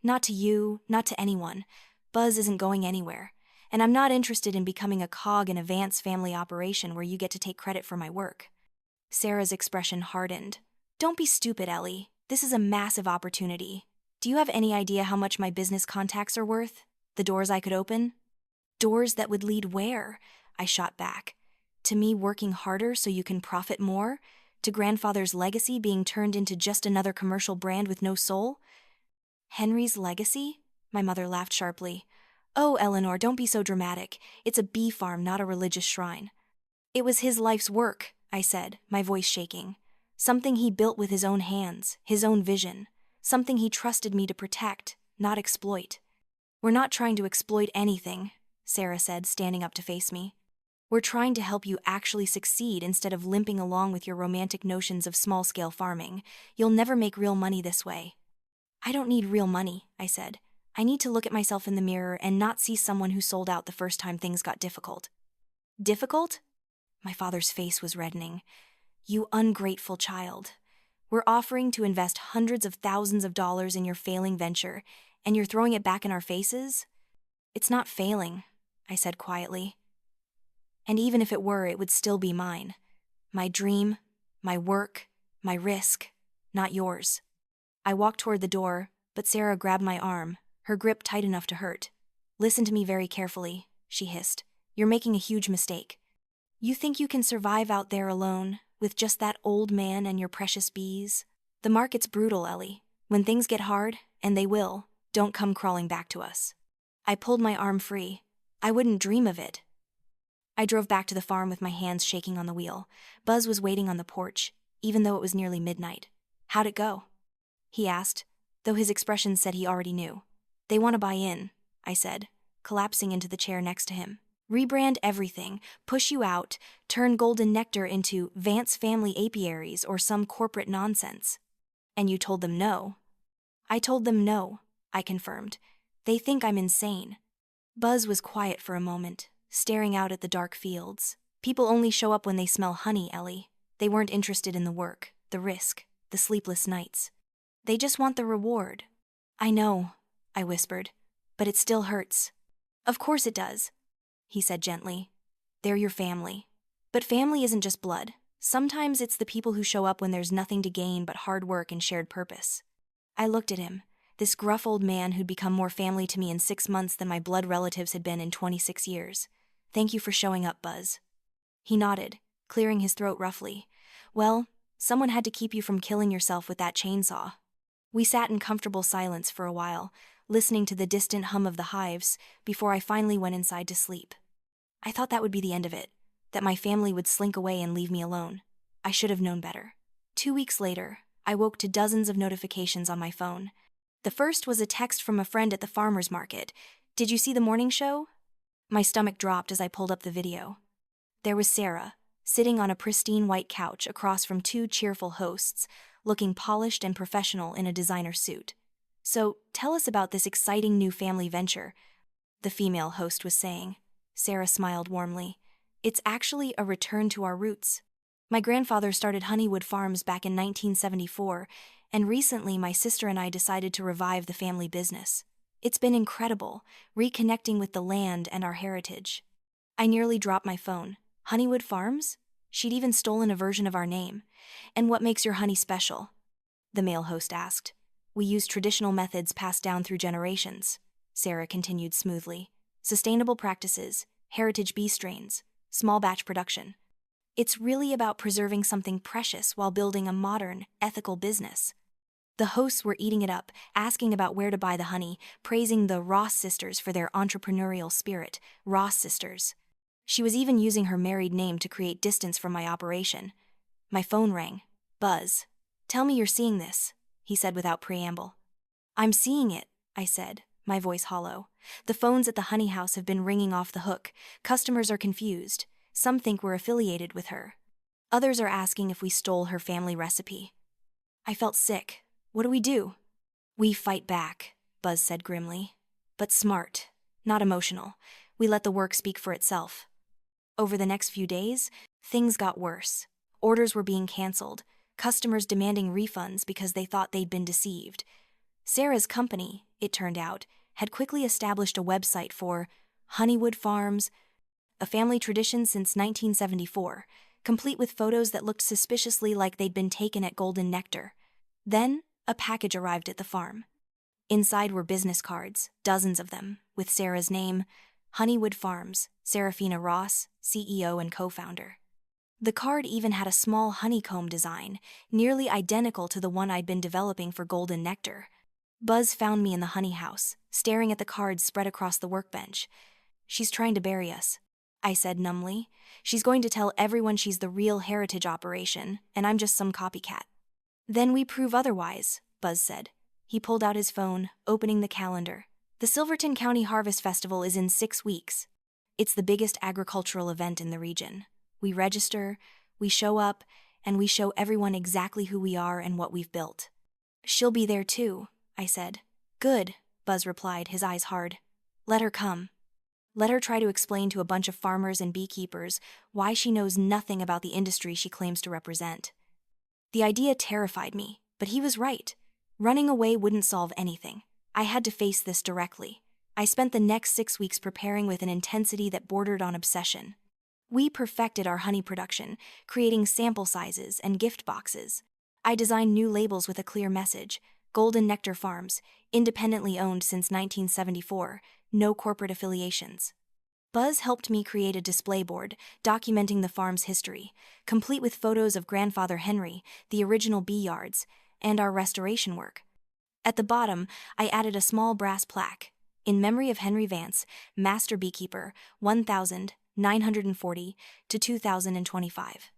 Speaker 1: Not to you, not to anyone. Buzz isn't going anywhere. And I'm not interested in becoming a cog in a Vance family operation where you get to take credit for my work." Sarah's expression hardened. "Don't be stupid, Ellie. This is a massive opportunity. Do you have any idea how much my business contacts are worth? The doors I could open?" "Doors that would lead where?" I shot back. "To me working harder so you can profit more? To grandfather's legacy being turned into just another commercial brand with no soul?" "Henry's legacy?" My mother laughed sharply. Oh, Eleanor, don't be so dramatic. It's a bee farm, not a religious shrine. It was his life's work, I said, my voice shaking. Something he built with his own hands, his own vision. Something he trusted me to protect, not exploit. We're not trying to exploit anything, Sarah said, standing up to face me. We're trying to help you actually succeed instead of limping along with your romantic notions of small-scale farming. You'll never make real money this way. I don't need real money, I said. I need to look at myself in the mirror and not see someone who sold out the first time things got difficult. Difficult? My father's face was reddening. You ungrateful child. We're offering to invest hundreds of thousands of dollars in your failing venture, and you're throwing it back in our faces? It's not failing, I said quietly. And even if it were, it would still be mine. My dream, my work, my risk, not yours. I walked toward the door, but Sarah grabbed my arm, her grip tight enough to hurt. Listen to me very carefully, she hissed. You're making a huge mistake. You think you can survive out there alone, with just that old man and your precious bees? The market's brutal, Ellie. When things get hard, and they will, don't come crawling back to us. I pulled my arm free. I wouldn't dream of it. I drove back to the farm with my hands shaking on the wheel. Buzz was waiting on the porch, even though it was nearly midnight. How'd it go? He asked, though his expression said he already knew. They want to buy in, I said, collapsing into the chair next to him. Rebrand everything, push you out, turn Golden Nectar into Vance Family Apiaries or some corporate nonsense. And you told them no? I told them no, I confirmed. They think I'm insane. Buzz was quiet for a moment, staring out at the dark fields. People only show up when they smell honey, Ellie. They weren't interested in the work, the risk, the sleepless nights. They just want the reward. I know, I whispered, but it still hurts. Of course it does, he said gently. They're your family. But family isn't just blood. Sometimes it's the people who show up when there's nothing to gain but hard work and shared purpose. I looked at him, this gruff old man who'd become more family to me in 6 months than my blood relatives had been in 26 years. Thank you for showing up, Buzz. He nodded, clearing his throat roughly. Well, someone had to keep you from killing yourself with that chainsaw. We sat in comfortable silence for a while, listening to the distant hum of the hives, before I finally went inside to sleep. I thought that would be the end of it, that my family would slink away and leave me alone. I should have known better. 2 weeks later, I woke to dozens of notifications on my phone. The first was a text from a friend at the farmer's market. Did you see the morning show? My stomach dropped as I pulled up the video. There was Sarah, sitting on a pristine white couch across from 2 cheerful hosts, looking polished and professional in a designer suit. So, tell us about this exciting new family venture, the female host was saying. Sarah smiled warmly. It's actually a return to our roots. My grandfather started Honeywood Farms back in 1974, and recently my sister and I decided to revive the family business. It's been incredible, reconnecting with the land and our heritage. I nearly dropped my phone. Honeywood Farms? She'd even stolen a version of our name. And what makes your honey special? The male host asked. We use traditional methods passed down through generations, Sarah continued smoothly. Sustainable practices, heritage bee strains, small batch production. It's really about preserving something precious while building a modern, ethical business. The hosts were eating it up, asking about where to buy the honey, praising the Ross sisters for their entrepreneurial spirit, Ross sisters. She was even using her married name to create distance from my operation. My phone rang. Buzz. Tell me you're seeing this, he said without preamble. I'm seeing it, I said, my voice hollow. The phones at the honey house have been ringing off the hook. Customers are confused. Some think we're affiliated with her. Others are asking if we stole her family recipe. I felt sick. What do we do? We fight back, Buzz said grimly. But smart, not emotional. We let the work speak for itself. Over the next few days, things got worse. Orders were being canceled, customers demanding refunds because they thought they'd been deceived. Sarah's company, it turned out, had quickly established a website for Honeywood Farms, a family tradition since 1974, complete with photos that looked suspiciously like they'd been taken at Golden Nectar. Then, a package arrived at the farm. Inside were business cards, dozens of them, with Sarah's name, Honeywood Farms, Serafina Ross, CEO and co-founder. The card even had a small honeycomb design, nearly identical to the one I'd been developing for Golden Nectar. Buzz found me in the honey house, staring at the cards spread across the workbench. "She's trying to bury us," I said numbly. "She's going to tell everyone she's the real heritage operation, and I'm just some copycat." "Then we prove otherwise," Buzz said. He pulled out his phone, opening the calendar. "The Silverton County Harvest Festival is in 6 weeks. It's the biggest agricultural event in the region. We register, we show up, and we show everyone exactly who we are and what we've built." "She'll be there too," I said. "Good," Buzz replied, his eyes hard. "Let her come. Let her try to explain to a bunch of farmers and beekeepers why she knows nothing about the industry she claims to represent." The idea terrified me, but he was right. Running away wouldn't solve anything. I had to face this directly. I spent the next 6 weeks preparing with an intensity that bordered on obsession. We perfected our honey production, creating sample sizes and gift boxes. I designed new labels with a clear message: Golden Nectar Farms, independently owned since 1974, no corporate affiliations. Buzz helped me create a display board documenting the farm's history, complete with photos of Grandfather Henry, the original bee yards, and our restoration work. At the bottom, I added a small brass plaque: "In memory of Henry Vance, Master Beekeeper, 1940 to 2025.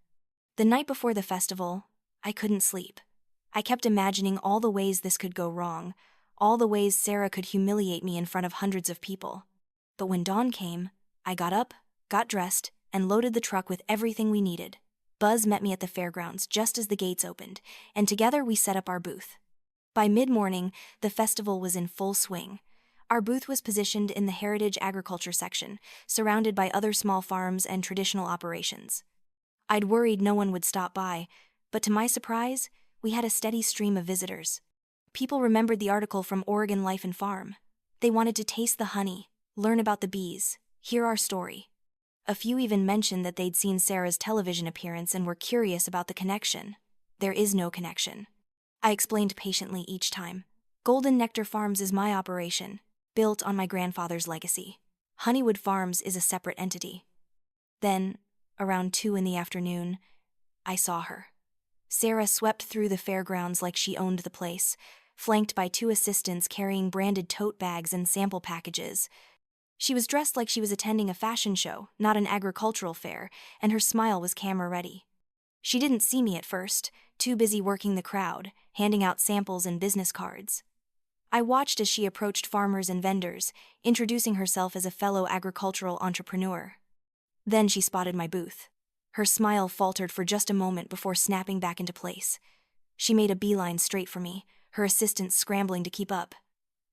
Speaker 1: The night before the festival, I couldn't sleep. I kept imagining all the ways this could go wrong, all the ways Sarah could humiliate me in front of hundreds of people. But when dawn came, I got up, got dressed, and loaded the truck with everything we needed. Buzz met me at the fairgrounds just as the gates opened, and together we set up our booth. By mid-morning, the festival was in full swing. Our booth was positioned in the Heritage Agriculture section, surrounded by other small farms and traditional operations. I'd worried no one would stop by, but to my surprise, we had a steady stream of visitors. People remembered the article from Oregon Life and Farm. They wanted to taste the honey, learn about the bees, hear our story. A few even mentioned that they'd seen Sarah's television appearance and were curious about the connection. There is no connection, I explained patiently each time. Golden Nectar Farms is my operation, built on my grandfather's legacy. Honeywood Farms is a separate entity. Then, around 2 in the afternoon, I saw her. Sarah swept through the fairgrounds like she owned the place, flanked by 2 assistants carrying branded tote bags and sample packages. She was dressed like she was attending a fashion show, not an agricultural fair, and her smile was camera-ready. She didn't see me at first, too busy working the crowd, handing out samples and business cards. I watched as she approached farmers and vendors, introducing herself as a fellow agricultural entrepreneur. Then she spotted my booth. Her smile faltered for just a moment before snapping back into place. She made a beeline straight for me, her assistants scrambling to keep up.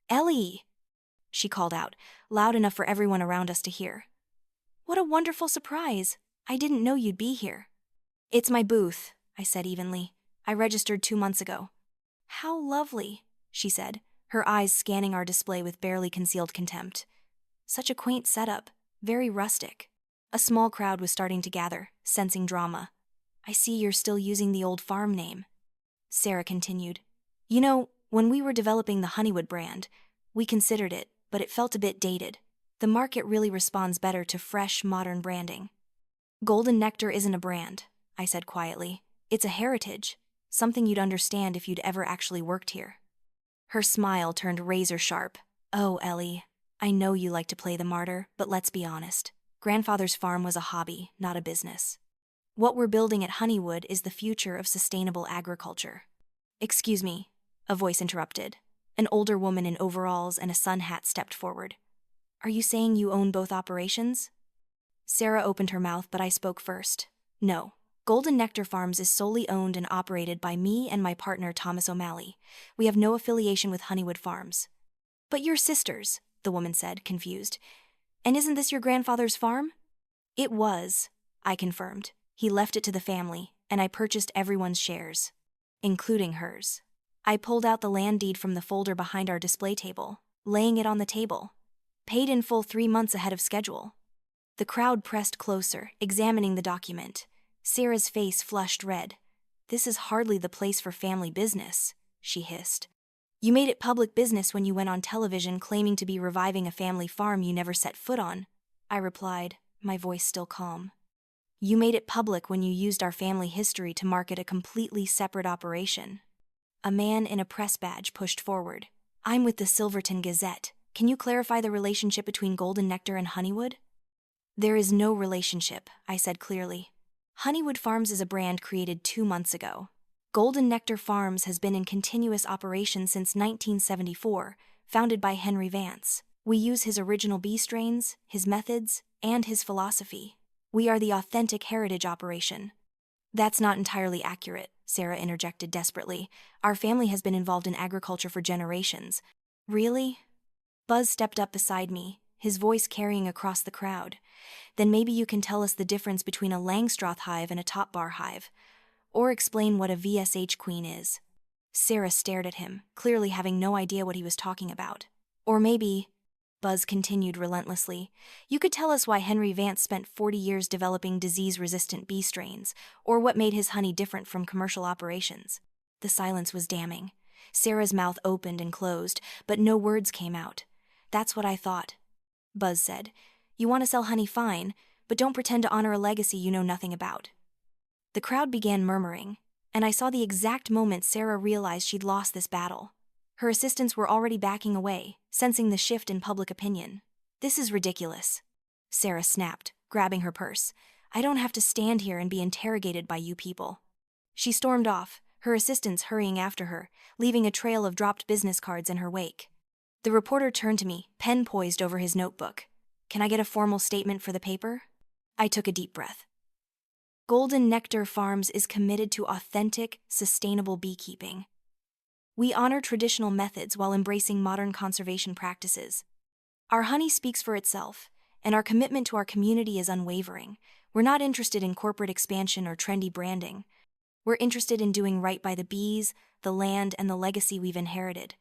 Speaker 1: "Ellie!" she called out, loud enough for everyone around us to hear. "What a wonderful surprise! I didn't know you'd be here." "It's my booth," I said evenly. "I registered 2 months ago." "How lovely," she said, her eyes scanning our display with barely concealed contempt. "Such a quaint setup, very rustic." A small crowd was starting to gather, sensing drama. "I see you're still using the old farm name," Sarah continued. "You know, when we were developing the Honeywood brand, we considered it, but it felt a bit dated. The market really responds better to fresh, modern branding." "Golden Nectar isn't a brand," I said quietly. "It's a heritage, something you'd understand if you'd ever actually worked here." Her smile turned razor sharp. "Oh, Ellie, I know you like to play the martyr, but let's be honest. Grandfather's farm was a hobby, not a business. What we're building at Honeywood is the future of sustainable agriculture." "Excuse me," a voice interrupted. An older woman in overalls and a sun hat stepped forward. "Are you saying you own both operations?" Sarah opened her mouth, but I spoke first. "No. Golden Nectar Farms is solely owned and operated by me and my partner Thomas O'Malley. We have no affiliation with Honeywood Farms." "But you're sisters," the woman said, confused. "And isn't this your grandfather's farm?" "It was," I confirmed. "He left it to the family, and I purchased everyone's shares, including hers." I pulled out the land deed from the folder behind our display table, laying it on the table. "Paid in full 3 months ahead of schedule." The crowd pressed closer, examining the document. Sarah's face flushed red. "This is hardly the place for family business," she hissed. "You made it public business when you went on television claiming to be reviving a family farm you never set foot on," I replied, my voice still calm. "You made it public when you used our family history to market a completely separate operation." A man in a press badge pushed forward. I'm with the Silverton Gazette. Can you clarify the relationship between golden nectar and Honeywood? There is no relationship, I said clearly. Honeywood Farms is a brand created 2 months ago. Golden Nectar Farms has been in continuous operation since 1974, founded by Henry Vance. We use his original bee strains, his methods, and his philosophy. We are the authentic heritage operation. That's not entirely accurate, Sarah interjected desperately. Our family has been involved in agriculture for generations. Really? Buzz stepped up beside me, his voice carrying across the crowd. Then maybe you can tell us the difference between a Langstroth hive and a top bar hive. Or explain what a VSH queen is. Sarah stared at him, clearly having no idea what he was talking about. Or maybe, Buzz continued relentlessly, you could tell us why Henry Vance spent 40 years developing disease-resistant bee strains, or what made his honey different from commercial operations. The silence was damning. Sarah's mouth opened and closed, but no words came out. That's what I thought. Buzz said, you want to sell honey, fine, but don't pretend to honor a legacy you know nothing about. The crowd began murmuring, and I saw the exact moment Sarah realized she'd lost this battle. Her assistants were already backing away, sensing the shift in public opinion. This is ridiculous, Sarah snapped, grabbing her purse. I don't have to stand here and be interrogated by you people. She stormed off, her assistants hurrying after her, leaving a trail of dropped business cards in her wake. The reporter turned to me, pen poised over his notebook. Can I get a formal statement for the paper? I took a deep breath. Golden Nectar Farms is committed to authentic, sustainable beekeeping. We honor traditional methods while embracing modern conservation practices. Our honey speaks for itself, and our commitment to our community is unwavering. We're not interested in corporate expansion or trendy branding. We're interested in doing right by the bees, the land, and the legacy we've inherited.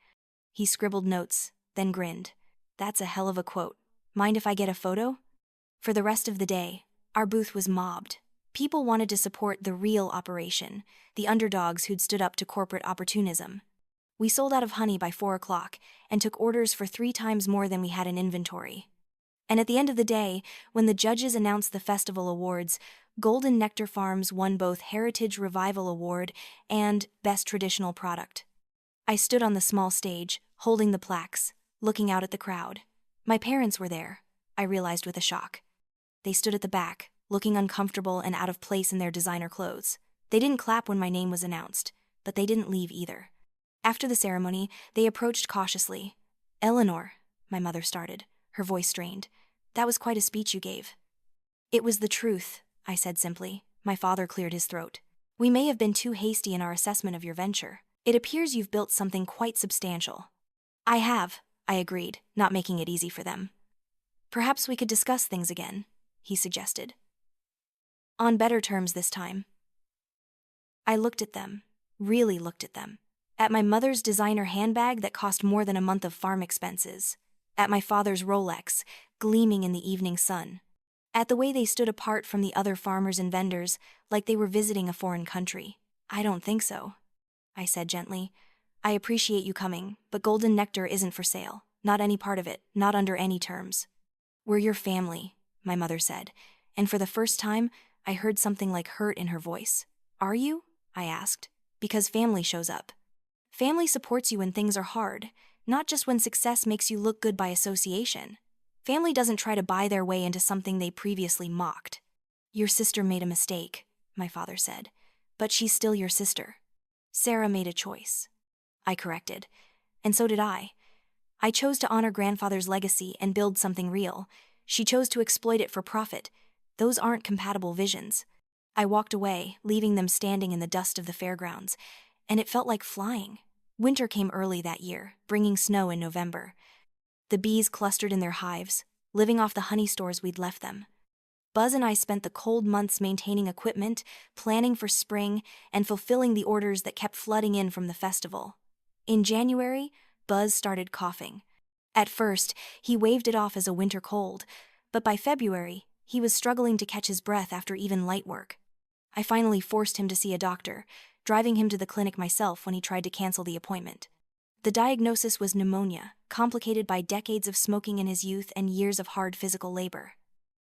Speaker 1: He scribbled notes, then grinned. That's a hell of a quote. Mind if I get a photo? For the rest of the day, our booth was mobbed. People wanted to support the real operation, the underdogs who'd stood up to corporate opportunism. We sold out of honey by 4 o'clock and took orders for 3 times more than we had in inventory. And at the end of the day, when the judges announced the festival awards, Golden Nectar Farms won both Heritage Revival Award and Best Traditional Product. I stood on the small stage, holding the plaques, looking out at the crowd. My parents were there, I realized with a shock. They stood at the back, looking uncomfortable and out of place in their designer clothes. They didn't clap when my name was announced, but they didn't leave either. After the ceremony, they approached cautiously. Eleanor, my mother started, her voice strained. That was quite a speech you gave. It was the truth, I said simply. My father cleared his throat. We may have been too hasty in our assessment of your venture. It appears you've built something quite substantial. I have, I agreed, not making it easy for them. Perhaps we could discuss things again, he suggested. On better terms this time. I looked at them, really looked at them. At my mother's designer handbag that cost more than a month of farm expenses. At my father's Rolex, gleaming in the evening sun. At the way they stood apart from the other farmers and vendors, like they were visiting a foreign country. I don't think so, I said gently. I appreciate you coming, but Golden Nectar isn't for sale. Not any part of it, not under any terms. We're your family, my mother said, and for the first time, I heard something like hurt in her voice. Are you? I asked. Because family shows up. Family supports you when things are hard, not just when success makes you look good by association. Family doesn't try to buy their way into something they previously mocked. Your sister made a mistake, my father said, but she's still your sister. Sarah made a choice. I corrected, and so did I. I chose to honor grandfather's legacy and build something real. She chose to exploit it for profit. Those aren't compatible visions. I walked away, leaving them standing in the dust of the fairgrounds, and it felt like flying. Winter came early that year, bringing snow in November. The bees clustered in their hives, living off the honey stores we'd left them. Buzz and I spent the cold months maintaining equipment, planning for spring, and fulfilling the orders that kept flooding in from the festival. In January, Buzz started coughing. At first, he waved it off as a winter cold, but by February, he was struggling to catch his breath after even light work. I finally forced him to see a doctor, driving him to the clinic myself when he tried to cancel the appointment. The diagnosis was pneumonia, complicated by decades of smoking in his youth and years of hard physical labor.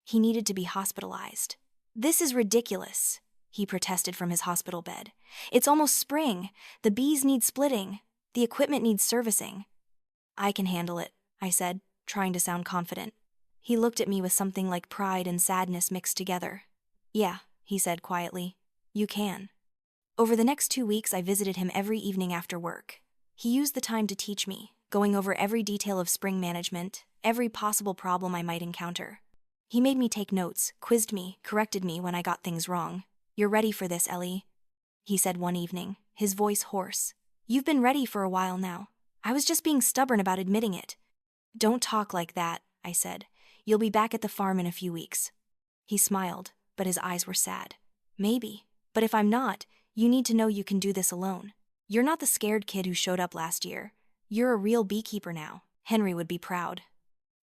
Speaker 1: He needed to be hospitalized. This is ridiculous, he protested from his hospital bed. It's almost spring. The bees need splitting. The equipment needs servicing. I can handle it, I said, trying to sound confident. He looked at me with something like pride and sadness mixed together. Yeah, he said quietly. You can. Over the next 2 weeks, I visited him every evening after work. He used the time to teach me, going over every detail of spring management, every possible problem I might encounter. He made me take notes, quizzed me, corrected me when I got things wrong. You're ready for this, Ellie, he said one evening, his voice hoarse. You've been ready for a while now. I was just being stubborn about admitting it. Don't talk like that, I said. You'll be back at the farm in a few weeks. He smiled, but his eyes were sad. Maybe, but if I'm not, you need to know you can do this alone. You're not the scared kid who showed up last year. You're a real beekeeper now. Henry would be proud.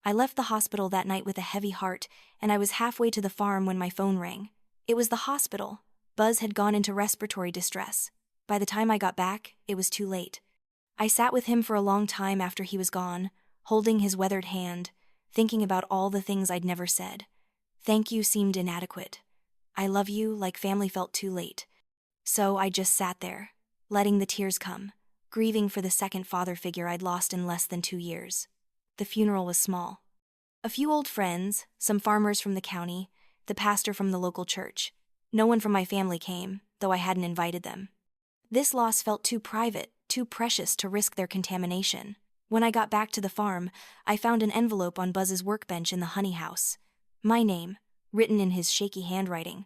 Speaker 1: I left the hospital that night with a heavy heart, and I was halfway to the farm when my phone rang. It was the hospital. Buzz had gone into respiratory distress. By the time I got back, it was too late. I sat with him for a long time after he was gone, holding his weathered hand, thinking about all the things I'd never said. Thank you seemed inadequate. I love you like family felt too late. So I just sat there, letting the tears come, grieving for the second father figure I'd lost in less than 2 years. The funeral was small. A few old friends, some farmers from the county, the pastor from the local church. No one from my family came, though I hadn't invited them. This loss felt too private, too precious to risk their contamination. When I got back to the farm, I found an envelope on Buzz's workbench in the honey house. My name, written in his shaky handwriting.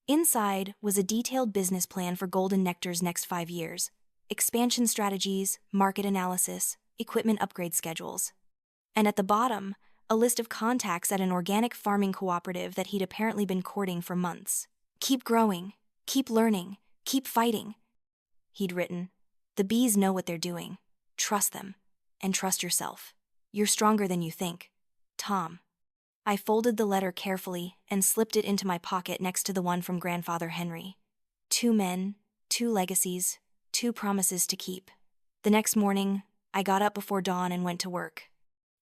Speaker 1: Inside was a detailed business plan for Golden Nectar's next 5 years. Expansion strategies, market analysis, equipment upgrade schedules. And at the bottom, a list of contacts at an organic farming cooperative that he'd apparently been courting for months. Keep growing, keep learning, keep fighting, he'd written. The bees know what they're doing. Trust them. And trust yourself. You're stronger than you think. Tom. I folded the letter carefully and slipped it into my pocket next to the one from Grandfather Henry. 2 men, 2 legacies, 2 promises to keep. The next morning, I got up before dawn and went to work.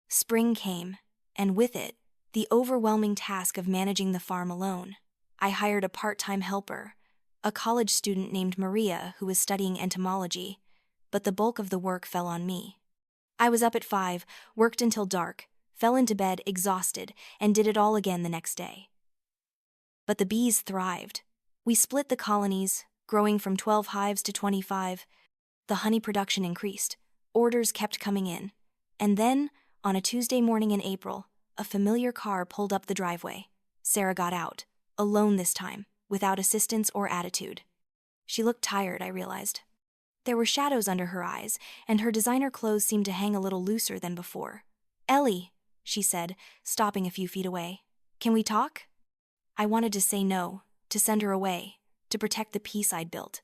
Speaker 1: Spring came, and with it, the overwhelming task of managing the farm alone. I hired a part-time helper, a college student named Maria who was studying entomology, but the bulk of the work fell on me. I was up at 5, worked until dark, fell into bed exhausted, and did it all again the next day. But the bees thrived. We split the colonies, growing from 12 hives to 25. The honey production increased. Orders kept coming in. And then, on a Tuesday morning in April, a familiar car pulled up the driveway. Sarah got out, alone this time, without assistance or attitude. She looked tired, I realized. There were shadows under her eyes, and her designer clothes seemed to hang a little looser than before. Ellie, she said, stopping a few feet away. Can we talk? I wanted to say no, to send her away, to protect the peace I'd built,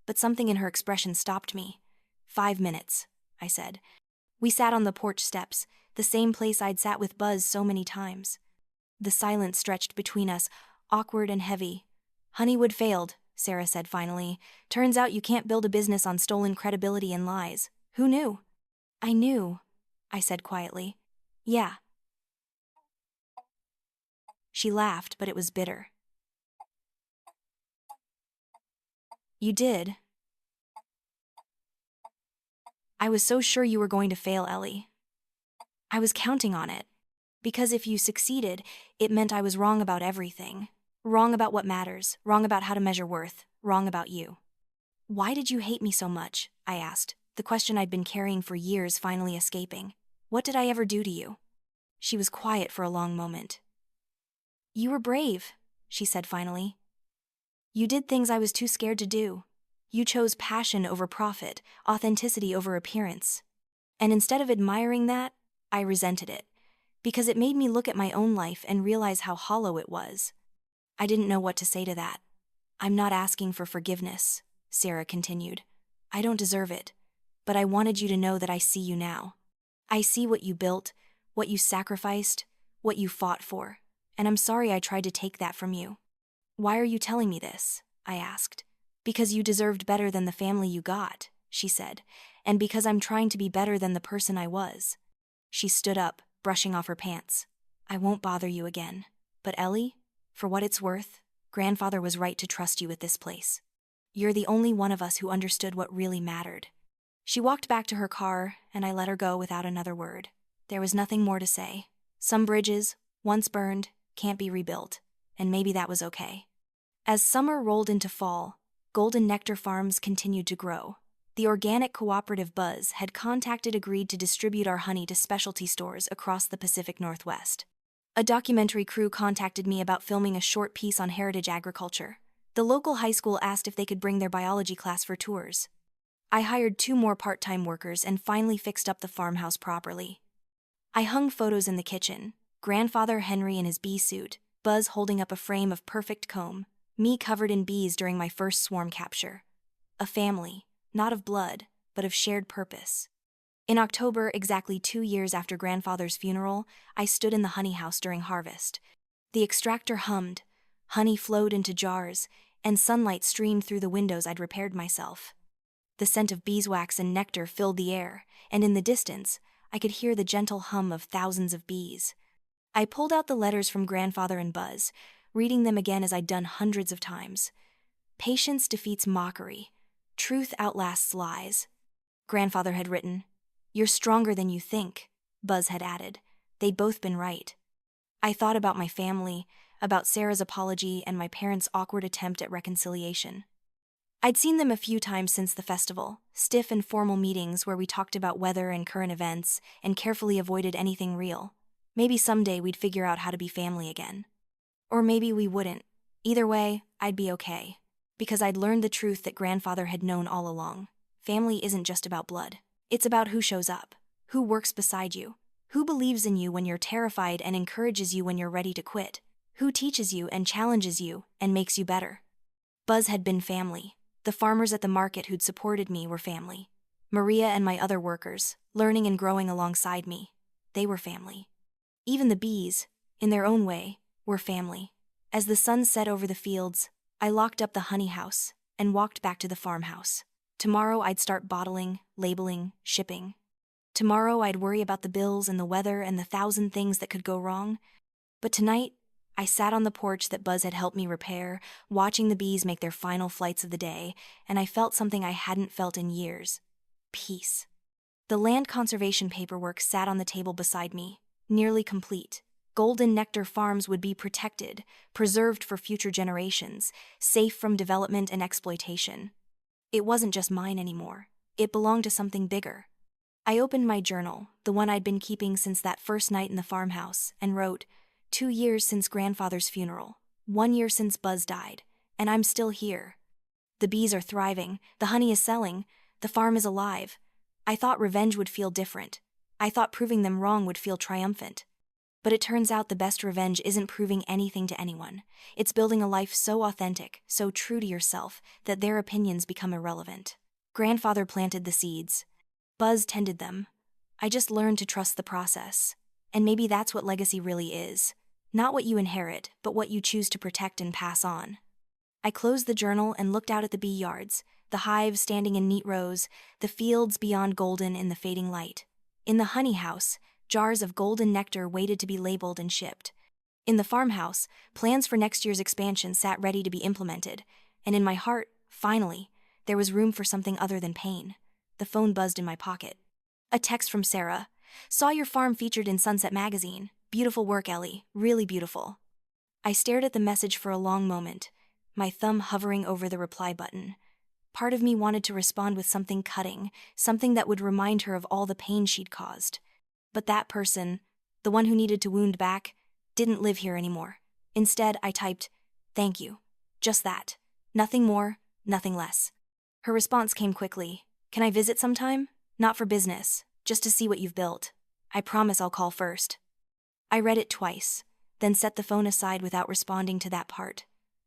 Speaker 1: but something in her expression stopped me. 5 minutes, I said. We sat on the porch steps, the same place I'd sat with Buzz so many times. The silence stretched between us, awkward and heavy. Honeywood failed, Sarah said finally. Turns out you can't build a business on stolen credibility and lies. Who knew? I knew, I said quietly. Yeah. She laughed, but it was bitter. You did? I was so sure you were going to fail, Ellie. I was counting on it. Because if you succeeded, it meant I was wrong about everything. Wrong about what matters, wrong about how to measure worth, wrong about you. Why did you hate me so much? I asked, the question I'd been carrying for years finally escaping. What did I ever do to you? She was quiet for a long moment. You were brave, she said finally. You did things I was too scared to do. You chose passion over profit, authenticity over appearance. And instead of admiring that, I resented it, because it made me look at my own life and realize how hollow it was. I didn't know what to say to that. I'm not asking for forgiveness, Sarah continued. I don't deserve it, but I wanted you to know that I see you now. I see what you built, what you sacrificed, what you fought for, and I'm sorry I tried to take that from you. Why are you telling me this? I asked. Because you deserved better than the family you got, she said, and because I'm trying to be better than the person I was. She stood up, brushing off her pants. I won't bother you again. But Ellie, for what it's worth, Grandfather was right to trust you with this place. You're the only one of us who understood what really mattered. She walked back to her car, and I let her go without another word. There was nothing more to say. Some bridges, once burned, can't be rebuilt, and maybe that was okay. As summer rolled into fall, Golden Nectar Farms continued to grow. The organic cooperative Buzz had agreed to distribute our honey to specialty stores across the Pacific Northwest. A documentary crew contacted me about filming a short piece on heritage agriculture. The local high school asked if they could bring their biology class for tours. I hired 2 more part-time workers and finally fixed up the farmhouse properly. I hung photos in the kitchen: Grandfather Henry in his bee suit, Buzz holding up a frame of perfect comb, me covered in bees during my first swarm capture. A family, not of blood, but of shared purpose. In October, exactly 2 years after Grandfather's funeral, I stood in the honey house during harvest. The extractor hummed, honey flowed into jars, and sunlight streamed through the windows I'd repaired myself. The scent of beeswax and nectar filled the air, and in the distance, I could hear the gentle hum of thousands of bees. I pulled out the letters from Grandfather and Buzz, reading them again as I'd done hundreds of times. Patience defeats mockery. Truth outlasts lies. Grandfather had written, "You're stronger than you think," Buzz had added. They'd both been right. I thought about my family, about Sarah's apology and my parents' awkward attempt at reconciliation. I'd seen them a few times since the festival, stiff and formal meetings where we talked about weather and current events and carefully avoided anything real. Maybe someday we'd figure out how to be family again. Or maybe we wouldn't. Either way, I'd be okay. Because I'd learned the truth that Grandfather had known all along. Family isn't just about blood. It's about who shows up, who works beside you, who believes in you when you're terrified and encourages you when you're ready to quit, who teaches you and challenges you and makes you better. Buzz had been family. The farmers at the market who'd supported me were family. Maria and my other workers, learning and growing alongside me, they were family. Even the bees, in their own way, were family. As the sun set over the fields, I locked up the honey house and walked back to the farmhouse. Tomorrow I'd start bottling, labeling, shipping. Tomorrow I'd worry about the bills and the weather and the 1,000 things that could go wrong. But tonight, I sat on the porch that Buzz had helped me repair, watching the bees make their final flights of the day, and I felt something I hadn't felt in years: peace. The land conservation paperwork sat on the table beside me, nearly complete. Golden Nectar Farms would be protected, preserved for future generations, safe from development and exploitation. It wasn't just mine anymore. It belonged to something bigger. I opened my journal, the one I'd been keeping since that first night in the farmhouse, and wrote, 2 years since Grandfather's funeral, 1 year since Buzz died, and I'm still here. The bees are thriving, the honey is selling, the farm is alive. I thought revenge would feel different. I thought proving them wrong would feel triumphant. But it turns out the best revenge isn't proving anything to anyone. It's building a life so authentic, so true to yourself, that their opinions become irrelevant. Grandfather planted the seeds. Buzz tended them. I just learned to trust the process. And maybe that's what legacy really is. Not what you inherit, but what you choose to protect and pass on. I closed the journal and looked out at the bee yards, the hives standing in neat rows, the fields beyond golden in the fading light. In the honey house, jars of golden nectar waited to be labeled and shipped. In the farmhouse, plans for next year's expansion sat ready to be implemented. And in my heart, finally, there was room for something other than pain. The phone buzzed in my pocket. A text from Sarah. "Saw your farm featured in Sunset Magazine. Beautiful work, Ellie. Really beautiful." I stared at the message for a long moment, my thumb hovering over the reply button. Part of me wanted to respond with something cutting, something that would remind her of all the pain she'd caused. But that person, the one who needed to wound back, didn't live here anymore. Instead, I typed, "Thank you." Just that. Nothing more, nothing less. Her response came quickly. "Can I visit sometime? Not for business, just to see what you've built. I promise I'll call first." I read it twice, then set the phone aside without responding to that part.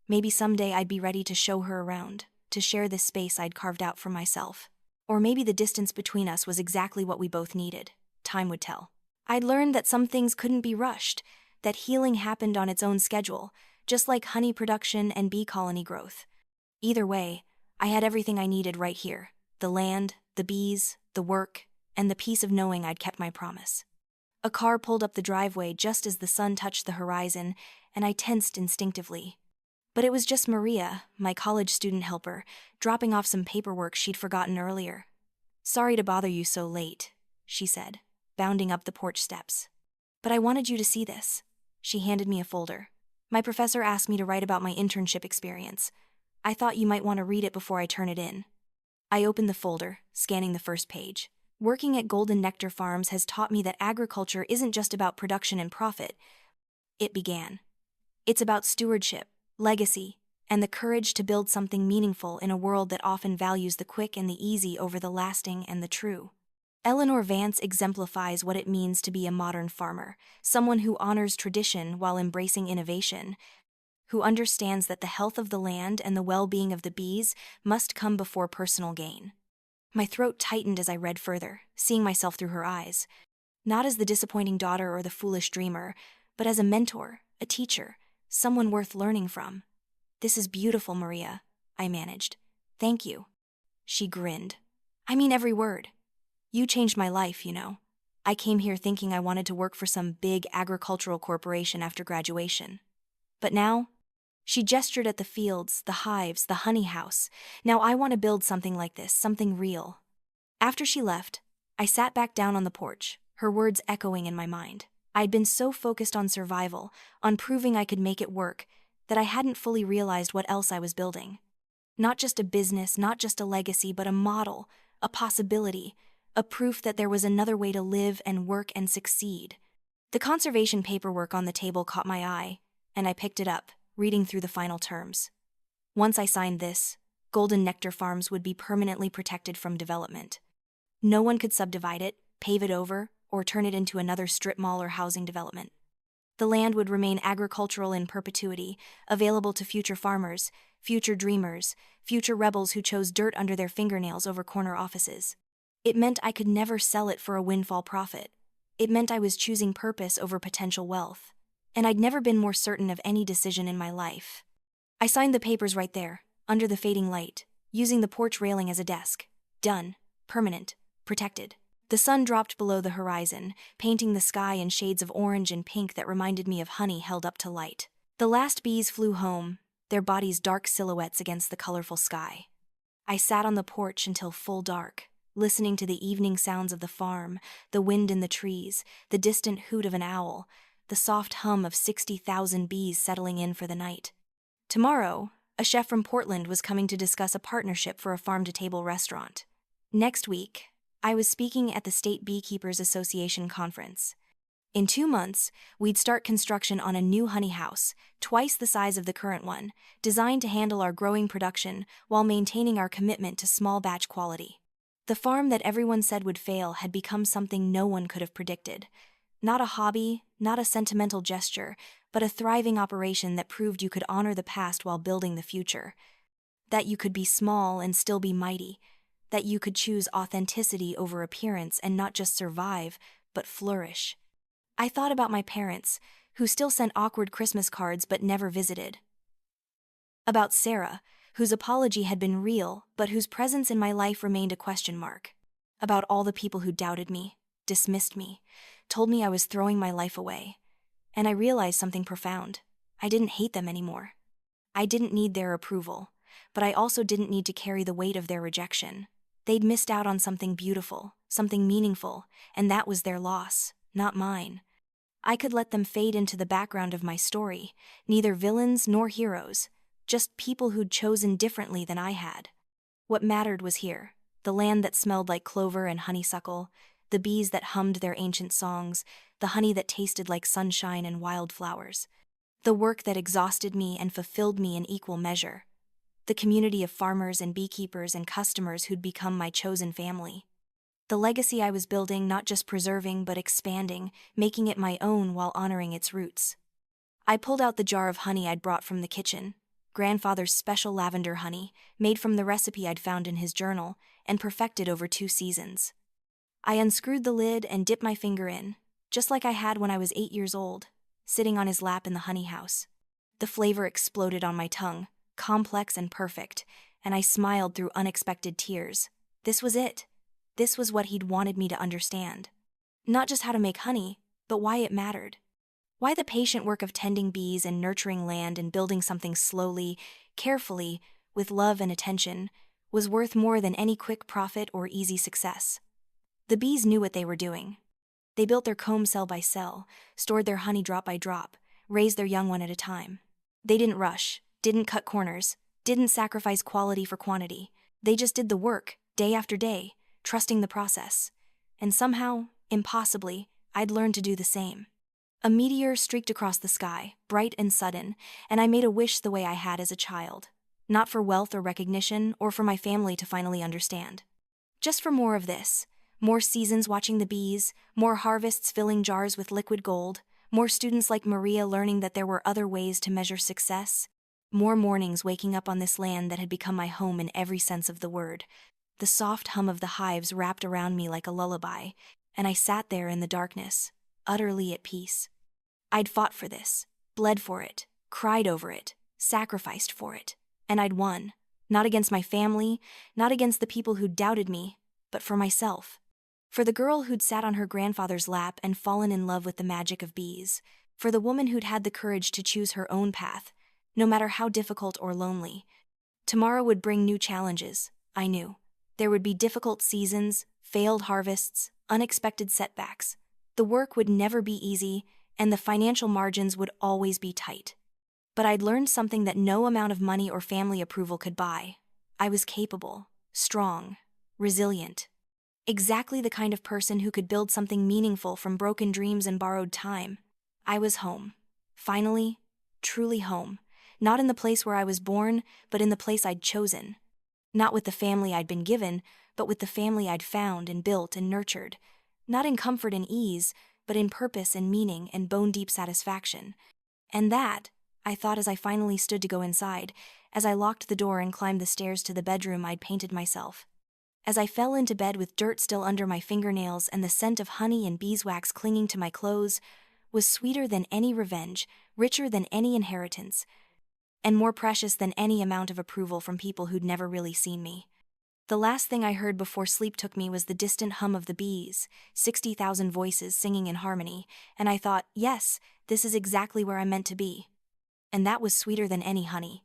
Speaker 1: Maybe someday I'd be ready to show her around, to share this space I'd carved out for myself. Or maybe the distance between us was exactly what we both needed. Time would tell. I'd learned that some things couldn't be rushed, that healing happened on its own schedule, just like honey production and bee colony growth. Either way, I had everything I needed right here: the land, the bees, the work, and the peace of knowing I'd kept my promise. A car pulled up the driveway just as the sun touched the horizon, and I tensed instinctively. But it was just Maria, my college student helper, dropping off some paperwork she'd forgotten earlier. "Sorry to bother you so late," she said, bounding up the porch steps. "But I wanted you to see this." She handed me a folder. "My professor asked me to write about my internship experience. I thought you might want to read it before I turn it in." I opened the folder, scanning the first page. Working at Golden Nectar Farms has taught me that agriculture isn't just about production and profit. It began. It's about stewardship, legacy, and the courage to build something meaningful in a world that often values the quick and the easy over the lasting and the true. Eleanor Vance exemplifies what it means to be a modern farmer, someone who honors tradition while embracing innovation, who understands that the health of the land and the well-being of the bees must come before personal gain. My throat tightened as I read further, seeing myself through her eyes, not as the disappointing daughter or the foolish dreamer, but as a mentor, a teacher, someone worth learning from. "This is beautiful, Maria," I managed. "Thank you." She grinned. "I mean every word. You changed my life, you know. I came here thinking I wanted to work for some big agricultural corporation after graduation. But now," she gestured at the fields, the hives, the honey house. "Now I want to build something like this, something real." After she left, I sat back down on the porch, her words echoing in my mind. I'd been so focused on survival, on proving I could make it work, that I hadn't fully realized what else I was building. Not just a business, not just a legacy, but a model, a possibility, a proof that there was another way to live and work and succeed. The conservation paperwork on the table caught my eye, and I picked it up, reading through the final terms. Once I signed this, Golden Nectar Farms would be permanently protected from development. No one could subdivide it, pave it over, or turn it into another strip mall or housing development. The land would remain agricultural in perpetuity, available to future farmers, future dreamers, future rebels who chose dirt under their fingernails over corner offices. It meant I could never sell it for a windfall profit. It meant I was choosing purpose over potential wealth. And I'd never been more certain of any decision in my life. I signed the papers right there, under the fading light, using the porch railing as a desk. Done. Permanent. Protected. The sun dropped below the horizon, painting the sky in shades of orange and pink that reminded me of honey held up to light. The last bees flew home, their bodies dark silhouettes against the colorful sky. I sat on the porch until full dark, listening to the evening sounds of the farm, the wind in the trees, the distant hoot of an owl, the soft hum of 60,000 bees settling in for the night. Tomorrow, a chef from Portland was coming to discuss a partnership for a farm-to-table restaurant. Next week, I was speaking at the State Beekeepers Association conference. In 2 months, we'd start construction on a new honey house, twice the size of the current one, designed to handle our growing production while maintaining our commitment to small batch quality. The farm that everyone said would fail had become something no one could have predicted. Not a hobby, not a sentimental gesture, but a thriving operation that proved you could honor the past while building the future. That you could be small and still be mighty. That you could choose authenticity over appearance and not just survive, but flourish. I thought about my parents, who still sent awkward Christmas cards but never visited. About Sarah, whose apology had been real, but whose presence in my life remained a question mark. About all the people who doubted me, dismissed me, told me I was throwing my life away. And I realized something profound. I didn't hate them anymore. I didn't need their approval, but I also didn't need to carry the weight of their rejection. They'd missed out on something beautiful, something meaningful, and that was their loss, not mine. I could let them fade into the background of my story, neither villains nor heroes, just people who'd chosen differently than I had. What mattered was here, the land that smelled like clover and honeysuckle, the bees that hummed their ancient songs, the honey that tasted like sunshine and wildflowers, the work that exhausted me and fulfilled me in equal measure, the community of farmers and beekeepers and customers who'd become my chosen family. The legacy I was building, not just preserving but expanding, making it my own while honoring its roots. I pulled out the jar of honey I'd brought from the kitchen, grandfather's special lavender honey, made from the recipe I'd found in his journal and perfected over 2 seasons. I unscrewed the lid and dipped my finger in, just like I had when I was 8 years old, sitting on his lap in the honey house. The flavor exploded on my tongue, complex and perfect, and I smiled through unexpected tears. This was it. This was what he'd wanted me to understand. Not just how to make honey, but why it mattered. Why the patient work of tending bees and nurturing land and building something slowly, carefully, with love and attention, was worth more than any quick profit or easy success. The bees knew what they were doing. They built their comb cell by cell, stored their honey drop by drop, raised their young one at a time. They didn't rush, didn't cut corners, didn't sacrifice quality for quantity. They just did the work, day after day, trusting the process. And somehow, impossibly, I'd learned to do the same. A meteor streaked across the sky, bright and sudden, and I made a wish the way I had as a child. Not for wealth or recognition, or for my family to finally understand. Just for more of this. More seasons watching the bees, more harvests filling jars with liquid gold, more students like Maria learning that there were other ways to measure success, more mornings waking up on this land that had become my home in every sense of the word. The soft hum of the hives wrapped around me like a lullaby, and I sat there in the darkness, utterly at peace. I'd fought for this, bled for it, cried over it, sacrificed for it, and I'd won. Not against my family, not against the people who doubted me, but for myself. For the girl who'd sat on her grandfather's lap and fallen in love with the magic of bees. For the woman who'd had the courage to choose her own path, no matter how difficult or lonely. Tomorrow would bring new challenges, I knew. There would be difficult seasons, failed harvests, unexpected setbacks. The work would never be easy, and the financial margins would always be tight. But I'd learned something that no amount of money or family approval could buy. I was capable, strong, resilient. Exactly the kind of person who could build something meaningful from broken dreams and borrowed time. I was home. Finally, truly home. Not in the place where I was born, but in the place I'd chosen. Not with the family I'd been given, but with the family I'd found and built and nurtured. Not in comfort and ease, but in purpose and meaning and bone-deep satisfaction. And that, I thought as I finally stood to go inside, as I locked the door and climbed the stairs to the bedroom I'd painted myself. As I fell into bed with dirt still under my fingernails and the scent of honey and beeswax clinging to my clothes, was sweeter than any revenge, richer than any inheritance, and more precious than any amount of approval from people who'd never really seen me. The last thing I heard before sleep took me was the distant hum of the bees, 60,000 voices singing in harmony, and I thought, yes, this is exactly where I'm meant to be. And that was sweeter than any honey.